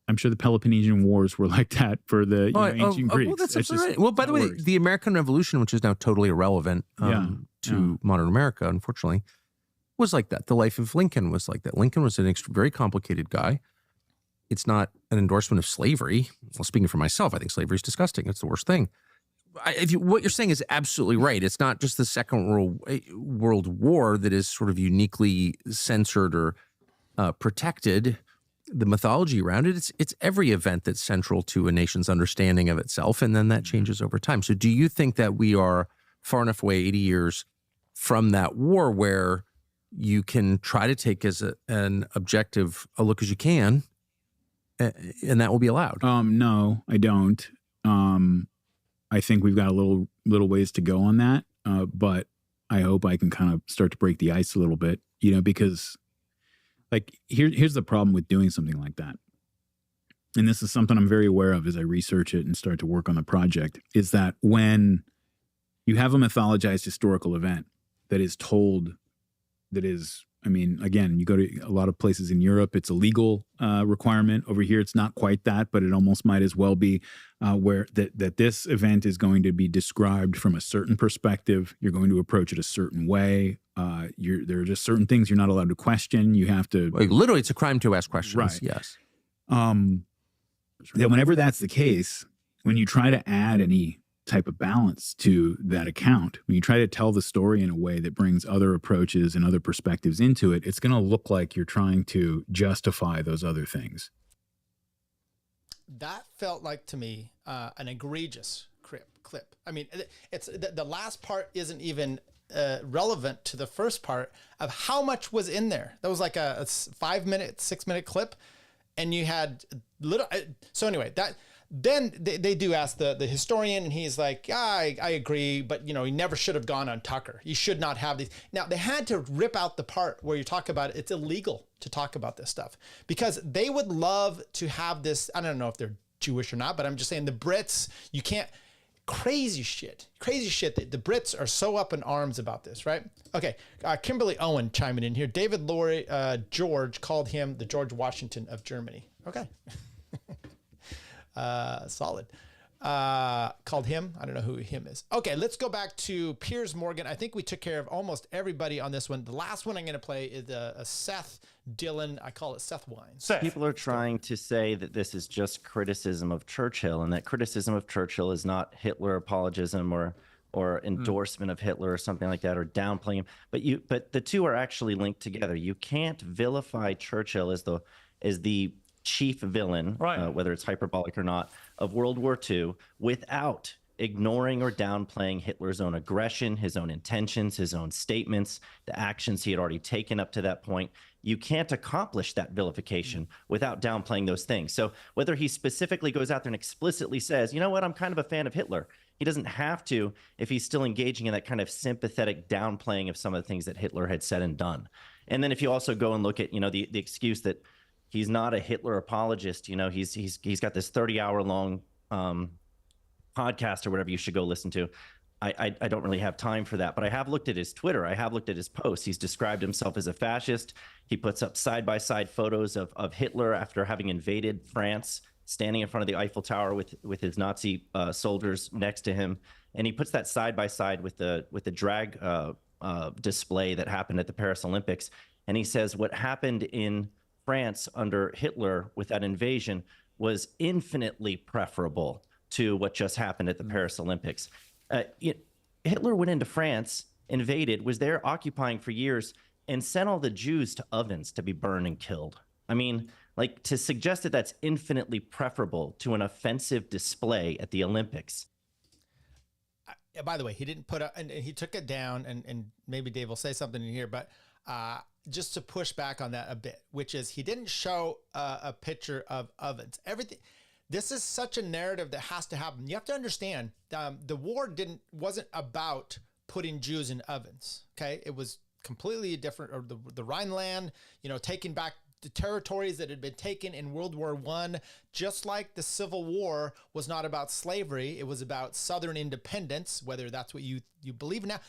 S20: I'm sure the Peloponnesian Wars were like that for the ancient Greeks.
S19: Well, that's absolutely right. Well, by the way, the American Revolution, which is now totally irrelevant to modern America, unfortunately, was like that. The life of Lincoln was like that. Lincoln was a very complicated guy. It's not an endorsement of slavery. Well, speaking for myself, I think slavery is disgusting. It's the worst thing. What you're saying is absolutely right. It's not just the Second World War that is sort of uniquely censored or protected. The mythology around it, it's every event that's central to a nation's understanding of itself, and then that changes over time. So do you think that we are far enough away, 80 years from that war, where you can try to take as an objective a look as you can, and that will be allowed?
S20: No, I don't. I think we've got a little ways to go on that, but I hope I can kind of start to break the ice a little bit, because like here's the problem with doing something like that. And this is something I'm very aware of as I research it and start to work on the project, is that when you have a mythologized historical event that is told, that is, I mean, again, you go to a lot of places in Europe, it's a legal requirement. Over here, it's not quite that, but it almost might as well be, where that this event is going to be described from a certain perspective. You're going to approach it a certain way. There are just certain things you're not allowed to question. You have to...
S19: Like, literally, it's a crime to ask questions.
S20: Right.
S19: Yes.
S20: That whenever that's the case, when you try to add any type of balance to that account, when you try to tell the story in a way that brings other approaches and other perspectives into it, it's going to look like you're trying to justify those other things.
S12: That felt like to me an egregious clip. I mean, it's the last part isn't even relevant to the first part of how much was in there. That was like a 5-minute, 6-minute clip, and you had little. So anyway, that. Then they do ask the historian, and he's like, yeah, I agree, but he never should have gone on Tucker. You should not have these. Now, they had to rip out the part where you talk about it's illegal to talk about this stuff, because they would love to have this. I don't know if they're Jewish or not, but I'm just saying the Brits, you can't, crazy shit. The Brits are so up in arms about this, right? Okay, Kimberly Owen chiming in here. David Laurie George called him the George Washington of Germany. Okay. Solid. Called him. I don't know who him is. Okay, let's go back to Piers Morgan. I think we took care of almost everybody on this one. The last one I'm going to play is a Seth Dillon. I call it Seth Wines.
S14: People are trying to say that this is just criticism of Churchill, and that criticism of Churchill is not Hitler apologism or endorsement of Hitler or something like that, or downplaying him. But the two are actually linked together. You can't vilify Churchill as the chief villain, right, whether it's hyperbolic or not, of World War II without ignoring or downplaying Hitler's own aggression, his own intentions, his own statements, the actions he had already taken up to that point. You can't accomplish that vilification without downplaying those things. So whether he specifically goes out there and explicitly says, you know what, I'm kind of a fan of Hitler, he doesn't have to if he's still engaging in that kind of sympathetic downplaying of some of the things that Hitler had said and done. And then if you also go and look at, the excuse that he's not a Hitler apologist. He's got this 30-hour-long podcast or whatever you should go listen to. I don't really have time for that, but I have looked at his Twitter. I have looked at his posts. He's described himself as a fascist. He puts up side-by-side photos of Hitler after having invaded France, standing in front of the Eiffel Tower with his Nazi soldiers next to him, and he puts that side-by-side with the drag display that happened at the Paris Olympics, and he says what happened in France under Hitler with that invasion was infinitely preferable to what just happened at the Paris Olympics. Hitler went into France, invaded, was there occupying for years, and sent all the Jews to ovens to be burned and killed. I mean, like, to suggest that that's infinitely preferable to an offensive display at the Olympics.
S12: By the way, he didn't put up, and he took it down, and maybe Dave will say something in here, but just to push back on that a bit, which is he didn't show a picture of ovens. Everything. This is such a narrative that has to happen. You have to understand the war wasn't about putting Jews in ovens. Okay, it was completely different. Or the Rhineland, taking back the territories that had been taken in World War I, just like the Civil War was not about slavery. It was about Southern independence, whether that's what you believe in now.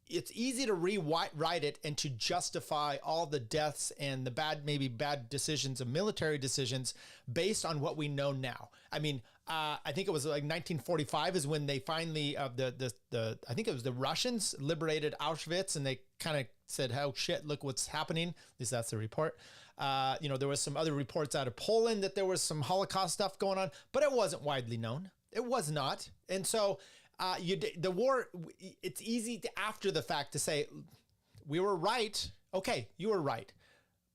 S12: It's easy to rewrite it and to justify all the deaths and the bad decisions of military decisions based on what we know now. I mean, I think it was like 1945 is when they finally, I think it was the Russians liberated Auschwitz, and they kind of said, oh shit, look what's happening. At least that's the report. There was some other reports out of Poland that there was some Holocaust stuff going on, but it wasn't widely known. It was not. And so, the war, it's easy after the fact to say, we were right. Okay, you were right.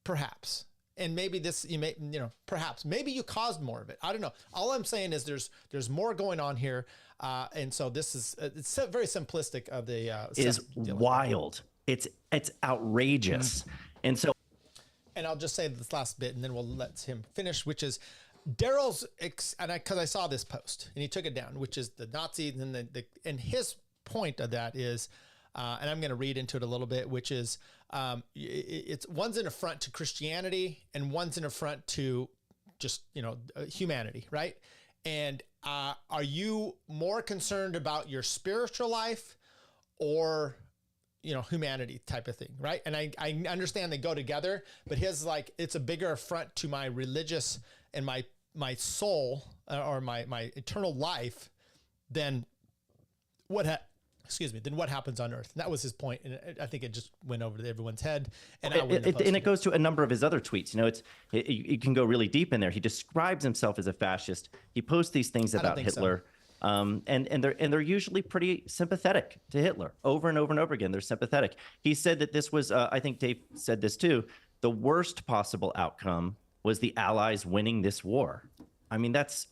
S12: Perhaps. And maybe perhaps. Maybe you caused more of it. I don't know. All I'm saying is there's more going on here. And so this is, it's very simplistic of the...
S14: is wild. It's outrageous. And so...
S12: And I'll just say this last bit, and then we'll let him finish, which is Darryl's, because I saw this post and he took it down, which is the Nazis, and and his point of that is, and I'm going to read into it a little bit, which is it's one's an affront to Christianity and one's an affront to just humanity, right? And are you more concerned about your spiritual life or humanity type of thing, right? And I understand they go together, but his it's a bigger affront to my religious and my soul or my eternal life than what happens on earth. And that was his point, and I think it just went over to everyone's head. And
S14: it goes to a number of his other tweets. You can go really deep in there. He describes himself as a fascist. He posts these things about Hitler. And they're usually pretty sympathetic to Hitler. Over and over and over again, they're sympathetic. He said that this was, I think Dave said this too, the worst possible outcome was the Allies winning this war. I mean, that's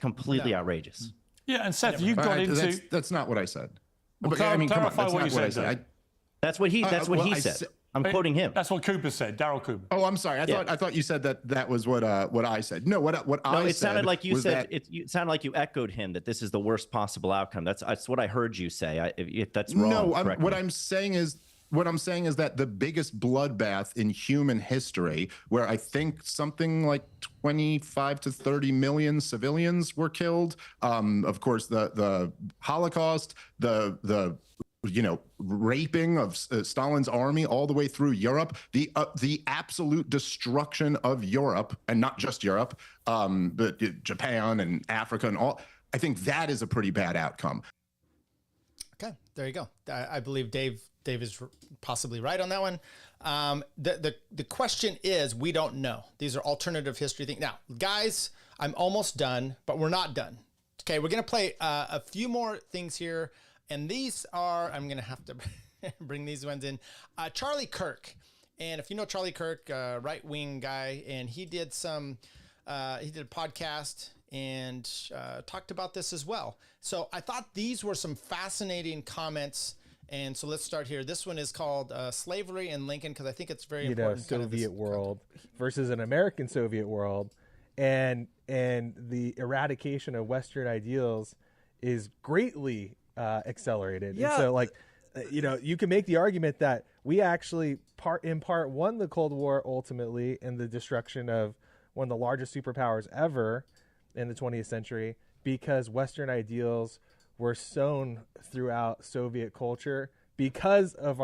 S14: completely outrageous.
S1: Yeah, and Seth, you've got into...
S3: That's not what I said.
S1: Well, clarify what you said.
S14: That's what he said. I'm quoting him.
S1: That's what Cooper said, Darryl Cooper.
S3: Oh, I'm sorry. I thought you said that was what I said. No, what I said.
S14: It sounded like you said.
S3: That...
S14: It sounded like you echoed him that this is the worst possible outcome. That's what I heard you say. If that's wrong,
S3: no. What I'm saying is that the biggest bloodbath in human history, where I think something like 25 to 30 million civilians were killed. Of course, the Holocaust, the raping of Stalin's army all the way through Europe, the absolute destruction of Europe, and not just Europe, but Japan and Africa and all. I think that is a pretty bad outcome.
S12: Okay, there you go. I believe Dave is possibly right on that one. The question is, we don't know. These are alternative history things. Now, guys, I'm almost done, but we're not done. Okay, we're going to play a few more things here. And these are, I'm going to have to bring these ones in. Charlie Kirk. And if you know Charlie Kirk, right-wing guy, and he did a podcast and talked about this as well. So I thought these were some fascinating comments. And so let's start here. This one is called Slavery and Lincoln, because I think it's very important.
S2: Soviet world versus an American Soviet world. And the eradication of Western ideals is greatly accelerated.
S22: Yeah.
S2: And so you can make the argument that we actually in part won the Cold War ultimately in the destruction of one of the largest superpowers ever in the 20th century, because Western ideals were sown throughout Soviet culture because of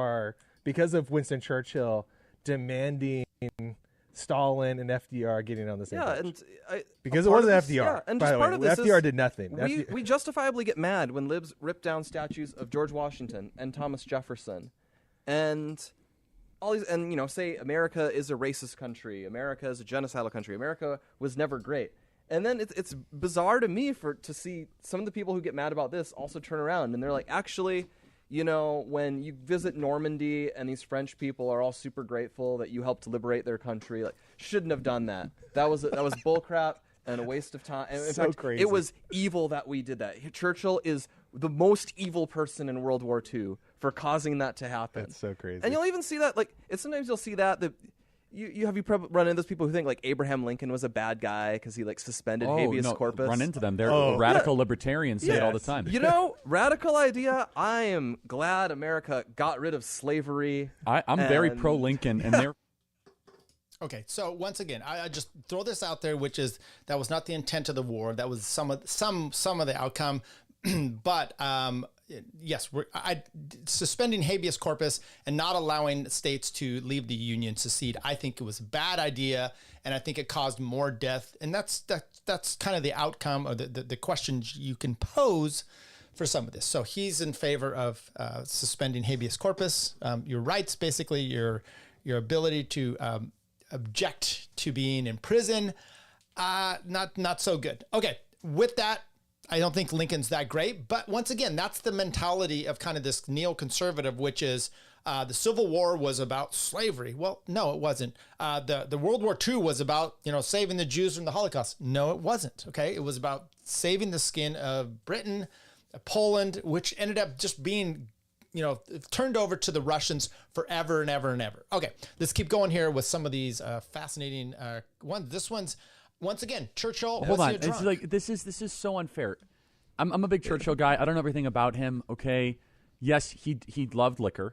S2: Winston Churchill demanding Stalin and FDR getting on the same page. Because it wasn't FDR.
S22: Yeah, and just
S2: by
S22: part
S2: the
S22: of
S2: way,
S22: this
S2: FDR
S22: is
S2: did nothing.
S22: We justifiably get mad when libs rip down statues of George Washington and Thomas Jefferson, and all these, and say America is a racist country, America is a genocidal country, America was never great. And then it's bizarre to me to see some of the people who get mad about this also turn around and they're like, actually, when you visit Normandy and these French people are all super grateful that you helped liberate their country, shouldn't have done that. That was bullcrap and a waste of time. And in fact,
S2: crazy.
S22: It was evil that we did that. Churchill is the most evil person in World War II for causing that to happen.
S2: That's so crazy.
S22: And you'll even see that, sometimes you'll see that you probably run into those people who think Abraham Lincoln was a bad guy because he suspended habeas corpus.
S23: Run into them. They're radical libertarians say it all the time.
S22: Radical idea. I am glad America got rid of slavery.
S23: I'm very pro Lincoln, and they're
S12: okay. So once again, I just throw this out there, which is that was not the intent of the war. That was some of the outcome, but yes, suspending habeas corpus and not allowing states to leave the Union, secede. I think it was a bad idea, and I think it caused more death. And that's kind of the outcome or the questions you can pose for some of this. So he's in favor of suspending habeas corpus, your rights, basically your ability to object to being in prison. Not so good. Okay, with that. I don't think Lincoln's that great, but once again, that's the mentality of kind of this neoconservative, which is the Civil War was about slavery. Well, no, it wasn't. The World War II was about, saving the Jews from the Holocaust. No, it wasn't. Okay. It was about saving the skin of Britain, Poland, which ended up just being, turned over to the Russians forever and ever and ever. Okay. Let's keep going here with some of these fascinating ones. This one's once again, Churchill
S23: Hold
S12: was
S23: on.
S12: he a drunk?
S23: It's like this is so unfair. I'm a big Churchill guy. I don't know everything about him. Okay, yes, he loved liquor.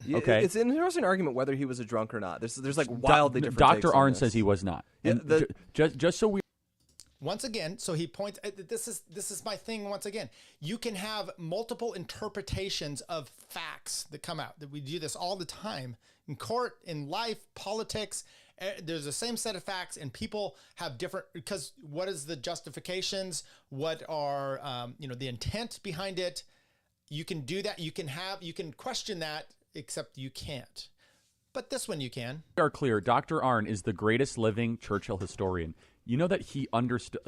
S22: Yeah,
S23: Okay,
S22: it's an interesting argument whether he was a drunk or not. There's like wildly different.
S23: Dr.
S22: takes on
S23: Arnn
S22: this.
S23: says he was not.
S22: Yeah,
S23: And just so we.
S12: Once again, so he points. This is my thing. Once again, you can have multiple interpretations of facts that come out. That we do this all the time in court, in life, politics. There's the same set of facts, and people have different. Because what is the justifications? What are the intent behind it? You can do that. You can question that, except you can't. But this one you can.
S23: We are clear. Dr. Arnn is the greatest living Churchill historian. You know that he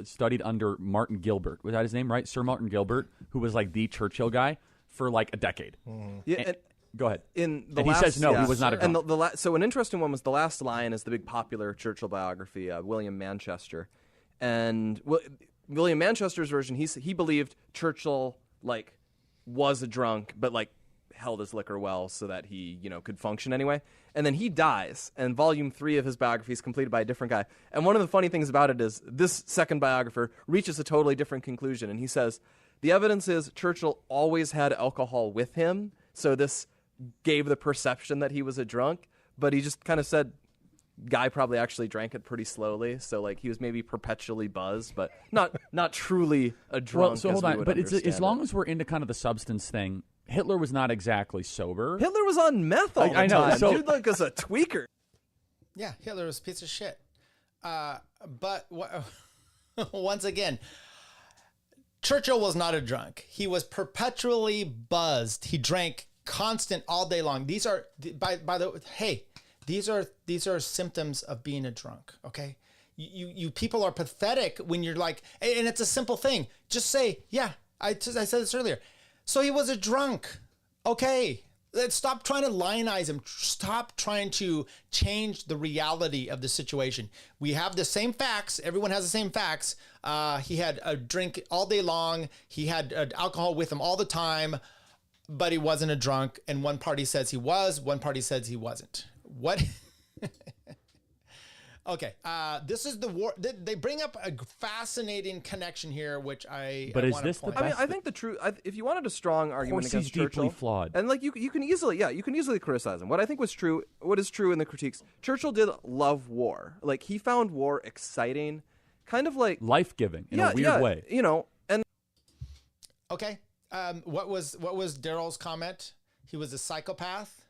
S23: studied under Martin Gilbert. Was that his name, right? Sir Martin Gilbert, who was like the Churchill guy for like a decade.
S22: Yeah,
S23: go ahead.
S22: In the
S23: and
S22: last,
S23: he says no, he was not a drunk.
S22: And so an interesting one was the last line is the big popular Churchill biography, William Manchester, and William Manchester's version. He believed Churchill like was a drunk, but like held his liquor well so that he could function anyway. And then he dies, and volume 3 of his biography is completed by a different guy. And one of the funny things about it is this second biographer reaches a totally different conclusion, and he says the evidence is Churchill always had alcohol with him, so this gave the perception that he was a drunk, but he just kind of said guy probably actually drank it pretty slowly, so like he was maybe perpetually buzzed, but not truly a drunk.
S23: Well, so hold on, but as long
S22: as
S23: as we're into kind of the substance thing, Hitler was not exactly sober.
S22: Hitler was on meth all the
S23: I know,
S22: time.
S23: so-
S22: Dude, like, was a tweaker.
S12: Yeah, Hitler was a piece of shit. But once again, Churchill was not a drunk. He was perpetually buzzed. He drank constant all day long. These are these are symptoms of being a drunk. Okay, you people are pathetic when you're like, and it's a simple thing. Just say, yeah, I said this earlier. So he was a drunk. Okay. Let's stop trying to lionize him. Stop trying to change the reality of the situation. We have the same facts. Everyone has the same facts. He had a drink all day long. He had alcohol with him all the time, but he wasn't a drunk. And one party says he was, one party says he wasn't. What? Okay, this is the war. They bring up a fascinating connection here, which I.
S23: But
S12: I
S23: is
S12: wanna
S23: this the
S12: point
S23: best?
S12: out.
S22: I mean, I think the truth. If you wanted a strong argument
S23: course
S22: against
S23: he's deeply
S22: Churchill,
S23: flawed.
S22: and like you can easily criticize him. What I think was true, what is true in the critiques, Churchill did love war. Like he found war exciting, kind of like
S23: life-giving in a weird way.
S22: And
S12: okay, what was Darryl's comment? He was a psychopath.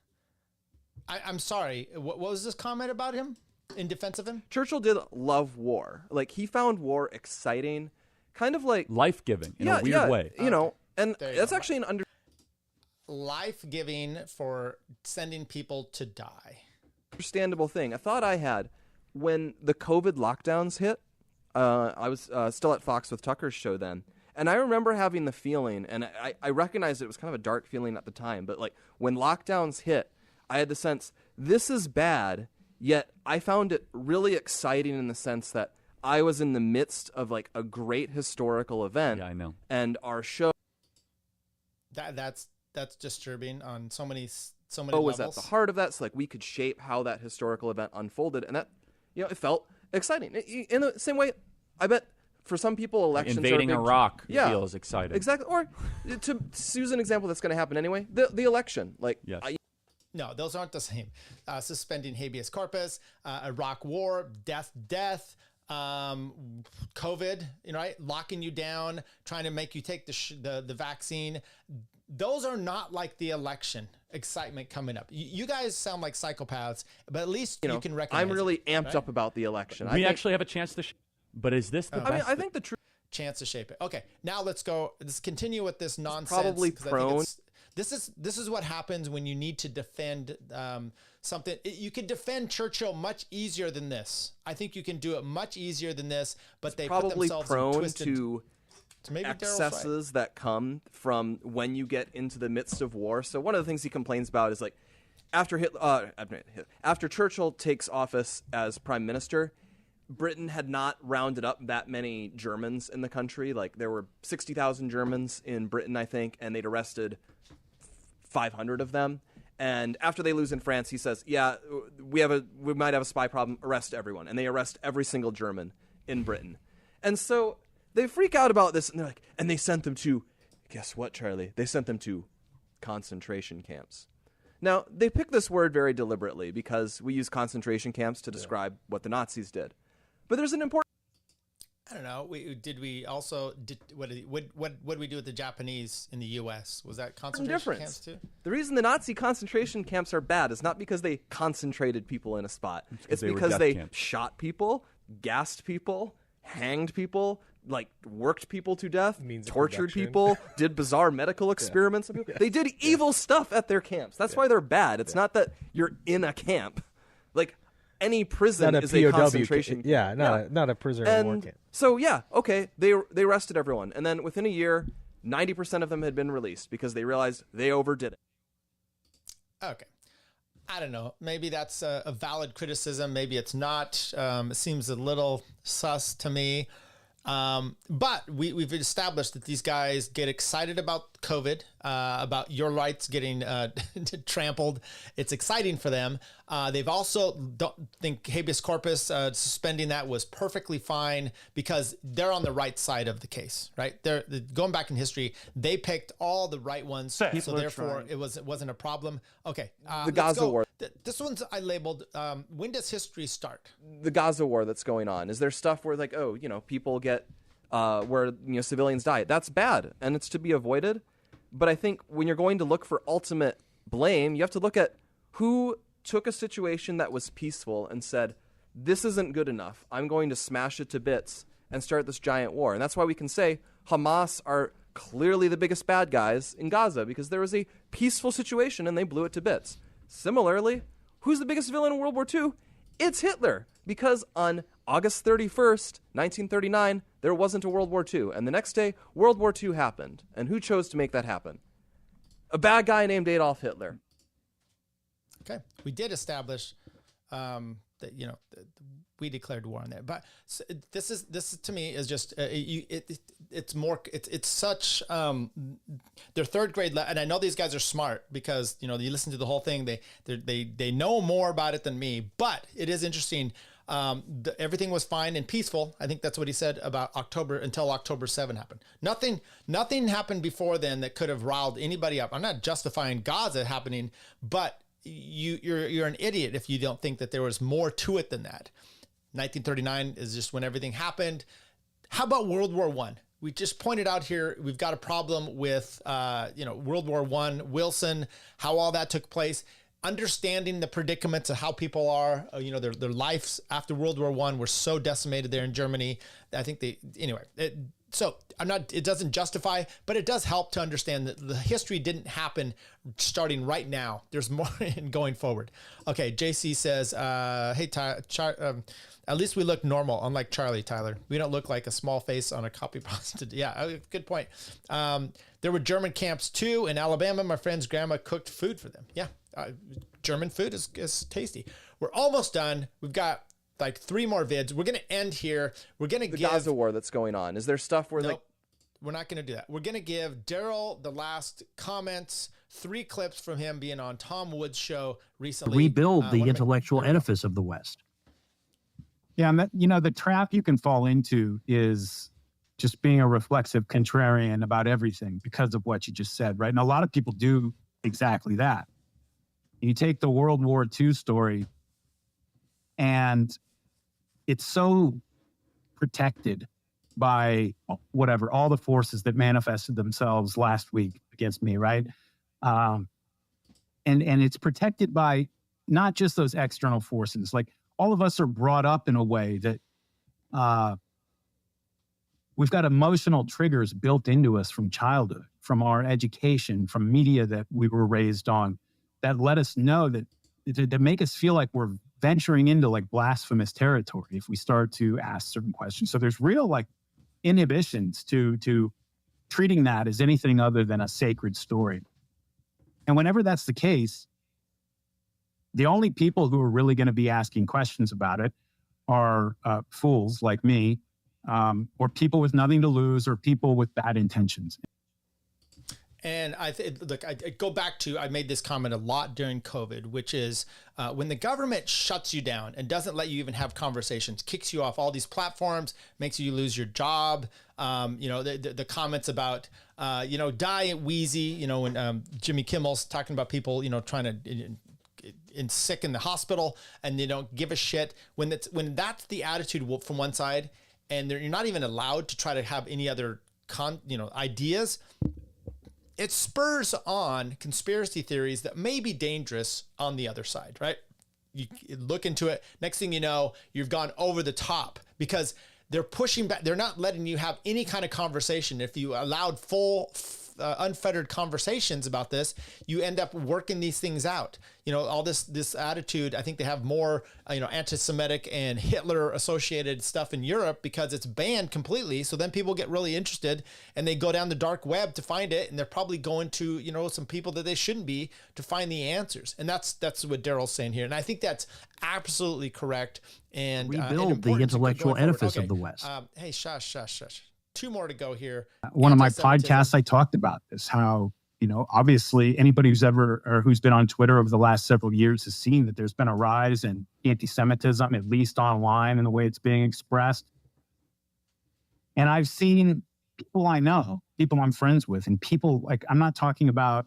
S12: I'm sorry. What was this comment about him? In defense of him?
S22: Churchill did love war. Like he found war exciting, kind of like
S23: life-giving in a weird way.
S22: And that's actually an
S12: life-giving for sending people to die.
S22: Understandable thing. A thought I had when the COVID lockdowns hit, I was still at Fox with Tucker's show then. And I remember having the feeling, and I recognized it was kind of a dark feeling at the time, but like when lockdowns hit, I had the sense, this is bad, yet I found it really exciting in the sense that I was in the midst of like a great historical event.
S23: Yeah, I know.
S22: And our show
S12: That's disturbing on so many
S22: was
S12: levels.
S22: at the heart of that. So like we could shape how that historical event unfolded, and that it felt exciting. In the same way, I bet for some people elections
S23: invading
S22: are a big,
S23: Iraq feels exciting.
S22: Exactly. Or to use an example that's going to happen anyway, the election. Like
S23: yes.
S12: No, those aren't the same. Suspending habeas corpus, Iraq war, death, COVID, right? Locking you down, trying to make you take the vaccine. Those are not like the election excitement coming up. You guys sound like psychopaths, but at least you can recognize.
S22: I'm really amped
S12: right?
S22: up about the election.
S23: We actually have a chance to. But is this the best?
S22: I mean, I think the true
S12: chance to shape it. Okay, now let's go. Let's continue with this nonsense.
S22: Probably
S12: 'cause I think
S22: prone.
S12: This is what happens when you need to defend something. You can defend Churchill much easier than this. I think you can do it much easier than this. But they put
S22: probably
S12: themselves
S22: prone
S12: in twisted,
S22: to
S12: maybe
S22: excesses that come from when you get into the midst of war. So one of the things he complains about is like after Churchill takes office as prime minister, Britain had not rounded up that many Germans in the country. Like there were 60,000 Germans in Britain, I think, and they'd arrested 500 of them. And after they lose in France, he says, yeah, we might have a spy problem, arrest everyone. And they arrest every single German in Britain. And so they freak out about this, and they're like, and they sent them to, guess what, Charlie? They sent them to concentration camps. Now, they picked this word very deliberately because we use concentration camps to describe what the Nazis did. But there's an important...
S12: I don't know. What did we do with the Japanese in the U.S.? Was that concentration camps too?
S22: The reason the Nazi concentration camps are bad is not because they concentrated people in a spot. It's because they shot people, gassed people, hanged people, like worked people to death, tortured people, did bizarre medical experiments on people. They did evil stuff at their camps. That's why they're bad. It's not that you're in a camp. Like, any prison is a concentration camp.
S2: Not a prisoner of war camp.
S22: So, okay, they arrested everyone. And then within a year, 90% of them had been released because they realized they overdid it.
S12: Okay. I don't know. Maybe that's a valid criticism. Maybe it's not. It seems a little sus to me. But we've established that these guys get excited about COVID, about your rights getting trampled. It's exciting for them. They've also don't think habeas corpus, suspending that was perfectly fine because they're on the right side of the case, right? They're going back in history. They picked all the right ones, so therefore it wasn't a problem. Okay,
S22: the Gaza war.
S12: This one's I labeled. When does history start?
S22: The Gaza war that's going on. Is there stuff where like, people get where civilians die? That's bad, and it's to be avoided. But I think when you're going to look for ultimate blame, you have to look at who took a situation that was peaceful and said, this isn't good enough. I'm going to smash it to bits and start this giant war. And that's why we can say Hamas are clearly the biggest bad guys in Gaza, because there was a peaceful situation and they blew it to bits. Similarly, who's the biggest villain in World War II? It's Hitler, because on August 31st, 1939, there wasn't a World War II. And the next day, World War II happened. And who chose to make that happen? A bad guy named Adolf Hitler.
S12: Okay, we did establish that we declared war on there, but this is to me is just it's such their third grade and I know these guys are smart because you listen to the whole thing, they know more about it than me, but it is interesting. Everything was fine and peaceful. I think that's what he said about until October 7 happened. Nothing happened before then that could have riled anybody up. I'm not justifying Gaza happening, but you're an idiot if you don't think that there was more to it than that. 1939 is just when everything happened. How about World War I? We just pointed out here we've got a problem with World War I, Wilson, how all that took place. Understanding the predicaments of how people are, their lives after World War I were so decimated there in Germany. I think so it doesn't justify, but it does help to understand that the history didn't happen starting right now. There's more in going forward. Okay, JC says, hey, at least we look normal, unlike Charlie, Tyler. We don't look like a small face on a copy pasted. Yeah, good point. There were German camps too. In Alabama, my friend's grandma cooked food for them. Yeah, German food is tasty. We're almost done. We've got like 3 more vids. We're going to end here. We're going to give...
S22: The Gaza war that's going on. Is there stuff where
S12: we're not going to do that. We're going to give Darryl the last comments, 3 clips from him being on Tom Wood's show recently.
S11: Rebuild the intellectual edifice of the West.
S13: Yeah, and the trap you can fall into is just being a reflexive contrarian about everything because of what you just said, right? And a lot of people do exactly that. You take the World War II story, and it's so protected by all the forces that manifested themselves last week against me, right? And it's protected by not just those external forces. Like, all of us are brought up in a way that we've got emotional triggers built into us from childhood, from our education, from media that we were raised on, that let us know that to make us feel like we're venturing into like blasphemous territory if we start to ask certain questions. So there's real like inhibitions to treating that as anything other than a sacred story. And whenever that's the case, the only people who are really going to be asking questions about it are fools like me, or people with nothing to lose, or people with bad intentions.
S12: And look, I go back to, I made this comment a lot during COVID, which is when the government shuts you down and doesn't let you even have conversations, kicks you off all these platforms, makes you lose your job. The comments about, die wheezy, when Jimmy Kimmel's talking about people, trying to sick in the hospital and they don't give a shit. When that's the attitude from one side, and you're not even allowed to try to have any other ideas, it spurs on conspiracy theories that may be dangerous on the other side, right? You look into it. Next thing you know, you've gone over the top because they're pushing back. They're not letting you have any kind of conversation. If you allowed full, unfettered conversations about this, you end up working these things out. All this attitude, I think they have more, anti-Semitic and Hitler associated stuff in Europe because it's banned completely. So then people get really interested and they go down the dark web to find it. And they're probably going to, some people that they shouldn't be to find the answers. And that's what Darryl's saying here. And I think that's absolutely correct. And
S11: rebuild the intellectual edifice of the West.
S12: Hey, shush. 2 more to go here.
S13: One of my podcasts, I talked about this, how, obviously anybody who's been on Twitter over the last several years has seen that there's been a rise in anti-Semitism, at least online, in the way it's being expressed. And I've seen people I know, people I'm friends with, and people I'm not talking about,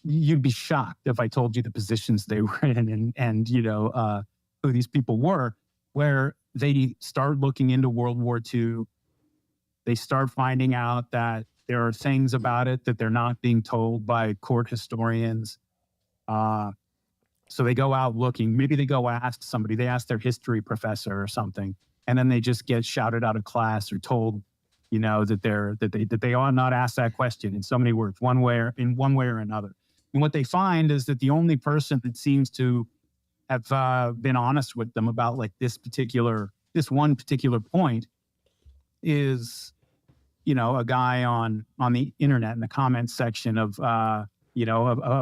S13: you'd be shocked if I told you the positions they were in and who these people were, where they start looking into World War II. They start finding out that there are things about it that they're not being told by court historians. So they go out looking. Maybe they go ask somebody. They ask their history professor or something, and then they just get shouted out of class or told, that they ought not ask that question in so many words, one way or another. And what they find is that the only person that seems to have been honest with them about this one particular point is, a guy on the internet in the comments section of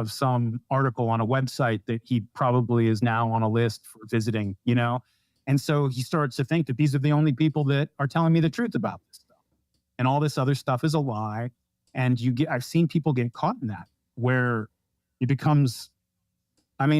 S13: some article on a website that he probably is now on a list for visiting, And so he starts to think that these are the only people that are telling me the truth about this stuff. And all this other stuff is a lie. And I've seen people get caught in that, where it becomes,
S12: Okay,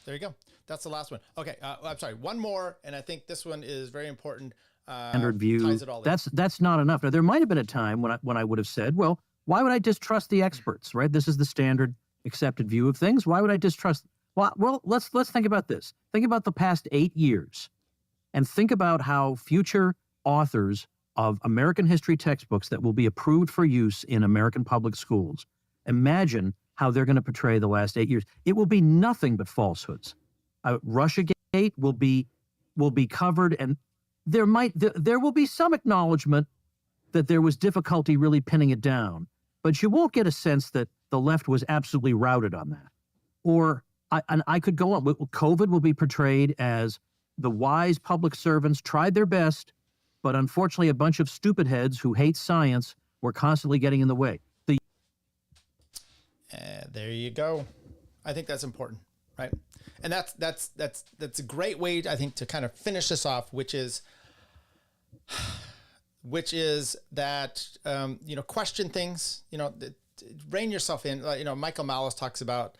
S12: there you go. That's the last one. Okay, I'm sorry. One more, and I think this one is very important.
S11: Standard view. That's not enough. Now, there might have been a time when I would have said, well, why would I distrust the experts, right? This is the standard accepted view of things. Why would I distrust? Well, let's think about this. Think about the past 8 years, and think about how future authors of American history textbooks that will be approved for use in American public schools, imagine how they're going to portray the last 8 years. It will be nothing but falsehoods. Russiagate will be covered, and there will be some acknowledgement that there was difficulty really pinning it down, but you won't get a sense that the left was absolutely routed on that. Or I could go on. COVID will be portrayed as the wise public servants tried their best, but unfortunately a bunch of stupid heads who hate science were constantly getting in the way.
S12: There you go. I think that's important, right? And that's a great way, I think, to kind of finish this off, which is that question things, rein yourself in. Michael Malice talks about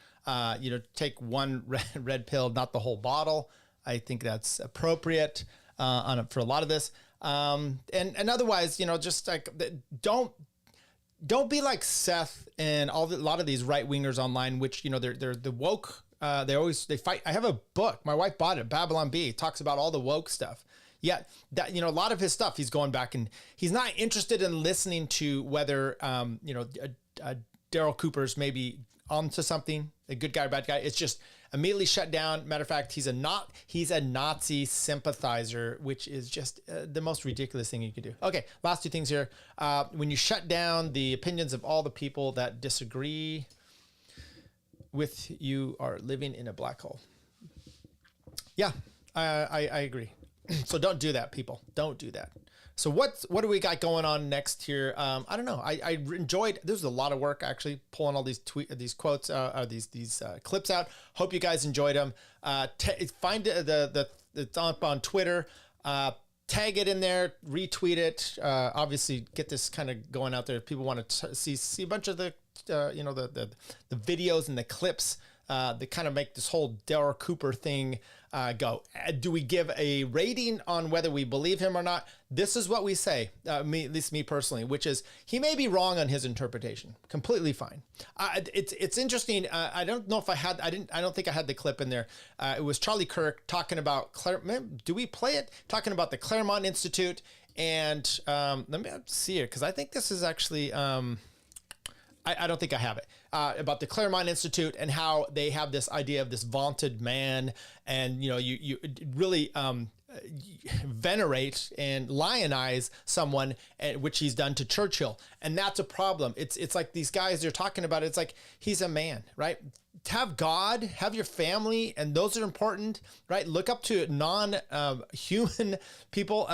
S12: take one red pill, not the whole bottle. I think that's appropriate for a lot of this. And otherwise, just don't be like Seth and a lot of these right wingers online, which they're the woke. They fight. I have a book. My wife bought it. Babylon Bee. It talks about all the woke stuff. Yeah, that a lot of his stuff. He's going back and he's not interested in listening to whether Darryl Cooper's maybe onto something, a good guy or bad guy. It's just immediately shut down. Matter of fact, he's a Nazi sympathizer, which is just the most ridiculous thing you could do. Okay, last 2 things here. When you shut down the opinions of all the people that disagree with you, are living in a black hole. Yeah, I agree. So don't do that, people. Don't do that. So what do we got going on next here? I don't know. I enjoyed. There was a lot of work actually pulling all these quotes, these clips out. Hope you guys enjoyed them. Find it's up on Twitter. tag it in there, retweet it. Obviously, get this kind of going out there. If people want to see a bunch of the the videos and the clips that kind of make this whole Darryl Cooper thing go. Do we give a rating on whether we believe him or not? This is what we say, at least me personally, which is he may be wrong on his interpretation. Completely fine. It's interesting. I don't know if I don't think I had the clip in there. It was Charlie Kirk talking about do we play it? Talking about the Claremont Institute, and let me see it, because I think this is actually. I don't think I have it, about the Claremont Institute and how they have this idea of this vaunted man, and you really venerate and lionize someone, which he's done to Churchill, and that's a problem. It's like these guys they're talking about. It's like he's a man, right? Have God, have your family, and those are important, right? Look up to non-human people,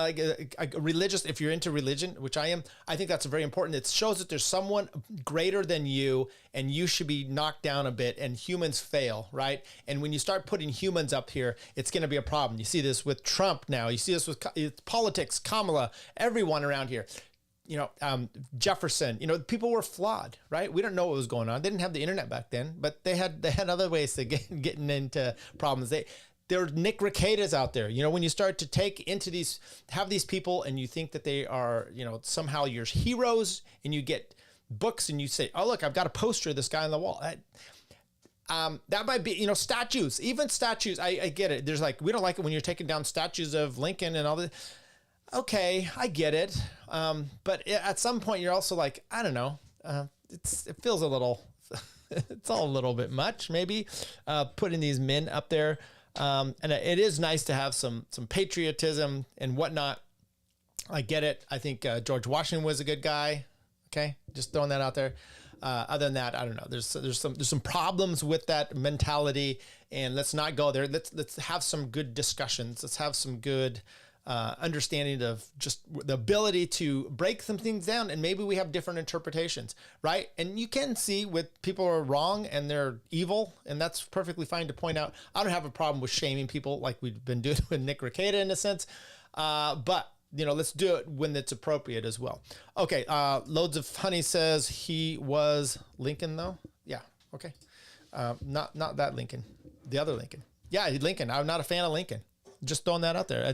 S12: religious, if you're into religion, which I am. I think that's very important. It shows that there's someone greater than you, and you should be knocked down a bit, and humans fail, right? And when you start putting humans up here, it's going to be a problem. You see this with Trump now. You see this with politics, Kamala, everyone around here. Jefferson, people were flawed, right? We don't know what was going on. They didn't have the internet back then, but they had other ways to getting into problems. There were Nick Rekitas out there. When you start to have these people and you think that they are, somehow your heroes, and you get books and you say, oh, look, I've got a poster of this guy on the wall. That might be, statues, even statues. I get it. There's we don't like it when you're taking down statues of Lincoln and all this. Okay, I get it. But at some point you're also like, I don't know. It feels a little, it's all a little bit much, maybe, putting these men up there. And it is nice to have some patriotism and whatnot. I get it. I think George Washington was a good guy. Okay, just throwing that out there. Other than that, I don't know. There's some problems with that mentality, and let's not go there. Let's have some good discussions. Let's have some good understanding of just the ability to break some things down, and maybe we have different interpretations, right? And you can see with people are wrong and they're evil, and that's perfectly fine to point out. I don't have a problem with shaming people like we've been doing with Nick Rekieta in a sense, but let's do it when it's appropriate as well. Okay, Loads of Honey says he was Lincoln though. Yeah, okay, not that Lincoln, the other Lincoln. Yeah, Lincoln. I'm not a fan of Lincoln. Just throwing that out there.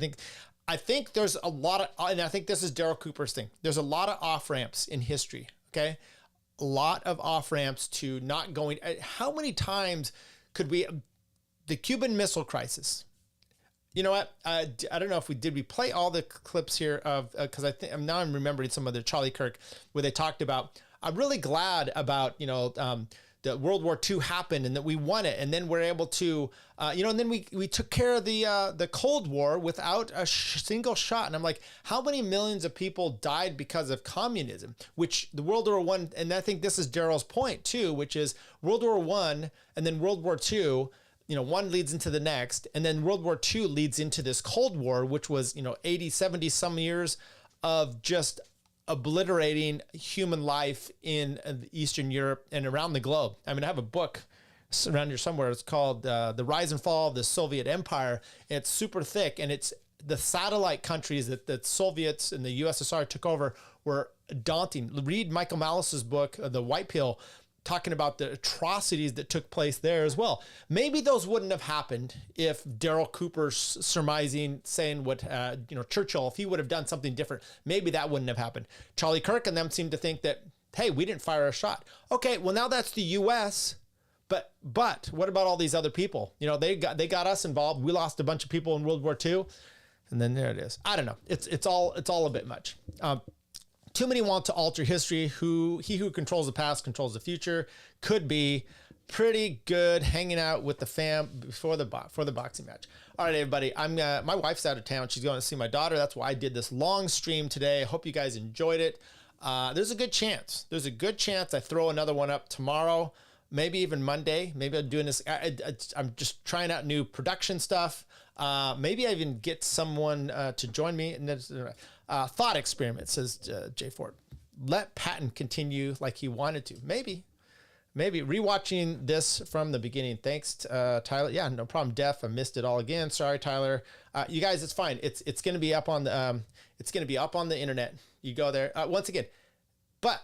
S12: I think there's a lot of, and I think this is Darryl Cooper's thing. There's a lot of off ramps in history. Okay, a lot of off ramps to not going. How many times could the Cuban Missile Crisis? You know what? I don't know if we play all the clips here of because I'm remembering some of the Charlie Kirk where they talked about. I'm really glad about that World War II happened and that we won it, and then we're able to, and then we took care of the Cold War without a single shot. And I'm like, how many millions of people died because of communism? Which the World War I, and I think this is Darryl's point too, which is World War I and then World War II. One leads into the next, and then World War II leads into this Cold War, which was 80, 70 some years of just obliterating human life in Eastern Europe and around the globe. I have a book around here somewhere. It's called The Rise and Fall of the Soviet Empire. It's super thick, and it's the satellite countries that the Soviets and the USSR took over were daunting. Read Michael Malice's book, The White Pill, talking about the atrocities that took place there as well. Maybe those wouldn't have happened if Darryl Cooper's surmising, saying what, Churchill, if he would have done something different, maybe that wouldn't have happened. Charlie Kirk and them seem to think that, hey, we didn't fire a shot. Okay, well now that's the U.S., but what about all these other people? They got us involved. We lost a bunch of people in World War II, and then there it is. I don't know. It's all a bit much. Too many want to alter history. He who controls the past controls the future. Could be pretty good hanging out with the fam for the boxing match. All right, everybody. My wife's out of town. She's going to see my daughter. That's why I did this long stream today. I hope you guys enjoyed it. There's a good chance. I throw another one up tomorrow, maybe even Monday. Maybe I'm doing this. I'm just trying out new production stuff. Maybe I even get someone to join me. And thought experiment, says Jay Ford. Let Patton continue like he wanted to. Maybe. maybe rewatching this from the beginning. Thanks, Tyler. Yeah, no problem. Def, I missed it all again. Sorry, Tyler. You guys, it's fine. It's going to be up on the internet. You go there once again. But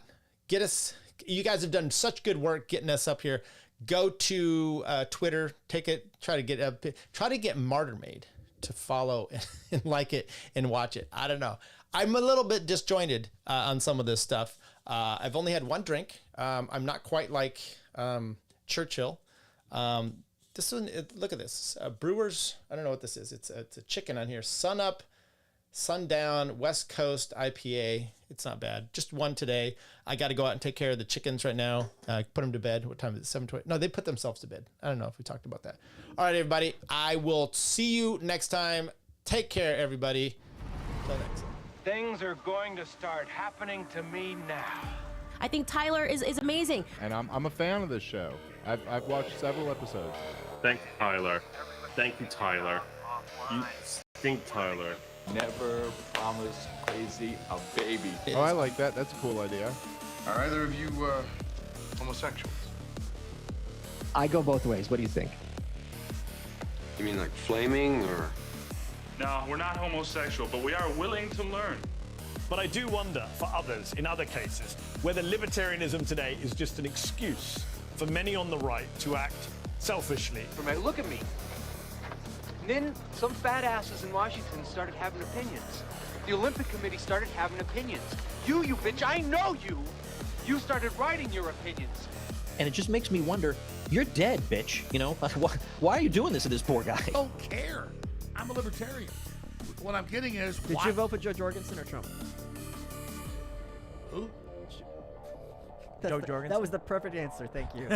S12: get us. You guys have done such good work getting us up here. Go to Twitter. Try to get Martyr Made to follow and like it and watch it. I don't know. I'm a little bit disjointed on some of this stuff. I've only had one drink. I'm not quite like Churchill. This one, look at this. Brewers, I don't know what this is. It's a chicken on here. Sun Up, Sundown, West Coast IPA. It's not bad. Just one today. I got to go out and take care of the chickens right now. Put them to bed. What time is it? 7:20. No, they put themselves to bed. I don't know if we talked about that. All right, everybody. I will see you next time. Take care, everybody. Till next time.
S5: Things are going to start happening to me now.
S8: I think Tyler is amazing.
S10: And I'm a fan of this show. I've watched several episodes.
S24: Thank you, Tyler. Thank you, Tyler. You stink, Tyler.
S25: Never promise crazy a baby.
S10: Oh, I like that. That's a cool idea.
S5: Are either of you homosexuals?
S26: I go both ways. What do you think?
S27: You mean like flaming or?
S28: No, we're not homosexual, but we are willing to learn.
S9: But I do wonder, for others, in other cases, whether libertarianism today is just an excuse for many on the right to act selfishly.
S5: Look at me. And then some fat asses in Washington started having opinions. The Olympic Committee started having opinions. You bitch, I know you. You started writing your opinions.
S29: And it just makes me wonder, you're dead, bitch. You know, why are you doing this to this poor guy?
S6: I don't care. I'm a libertarian. What I'm getting is,
S7: Did you vote for Joe Jorgensen or Trump?
S6: Who?
S7: Joe Jorgensen. That was the perfect answer. Thank you.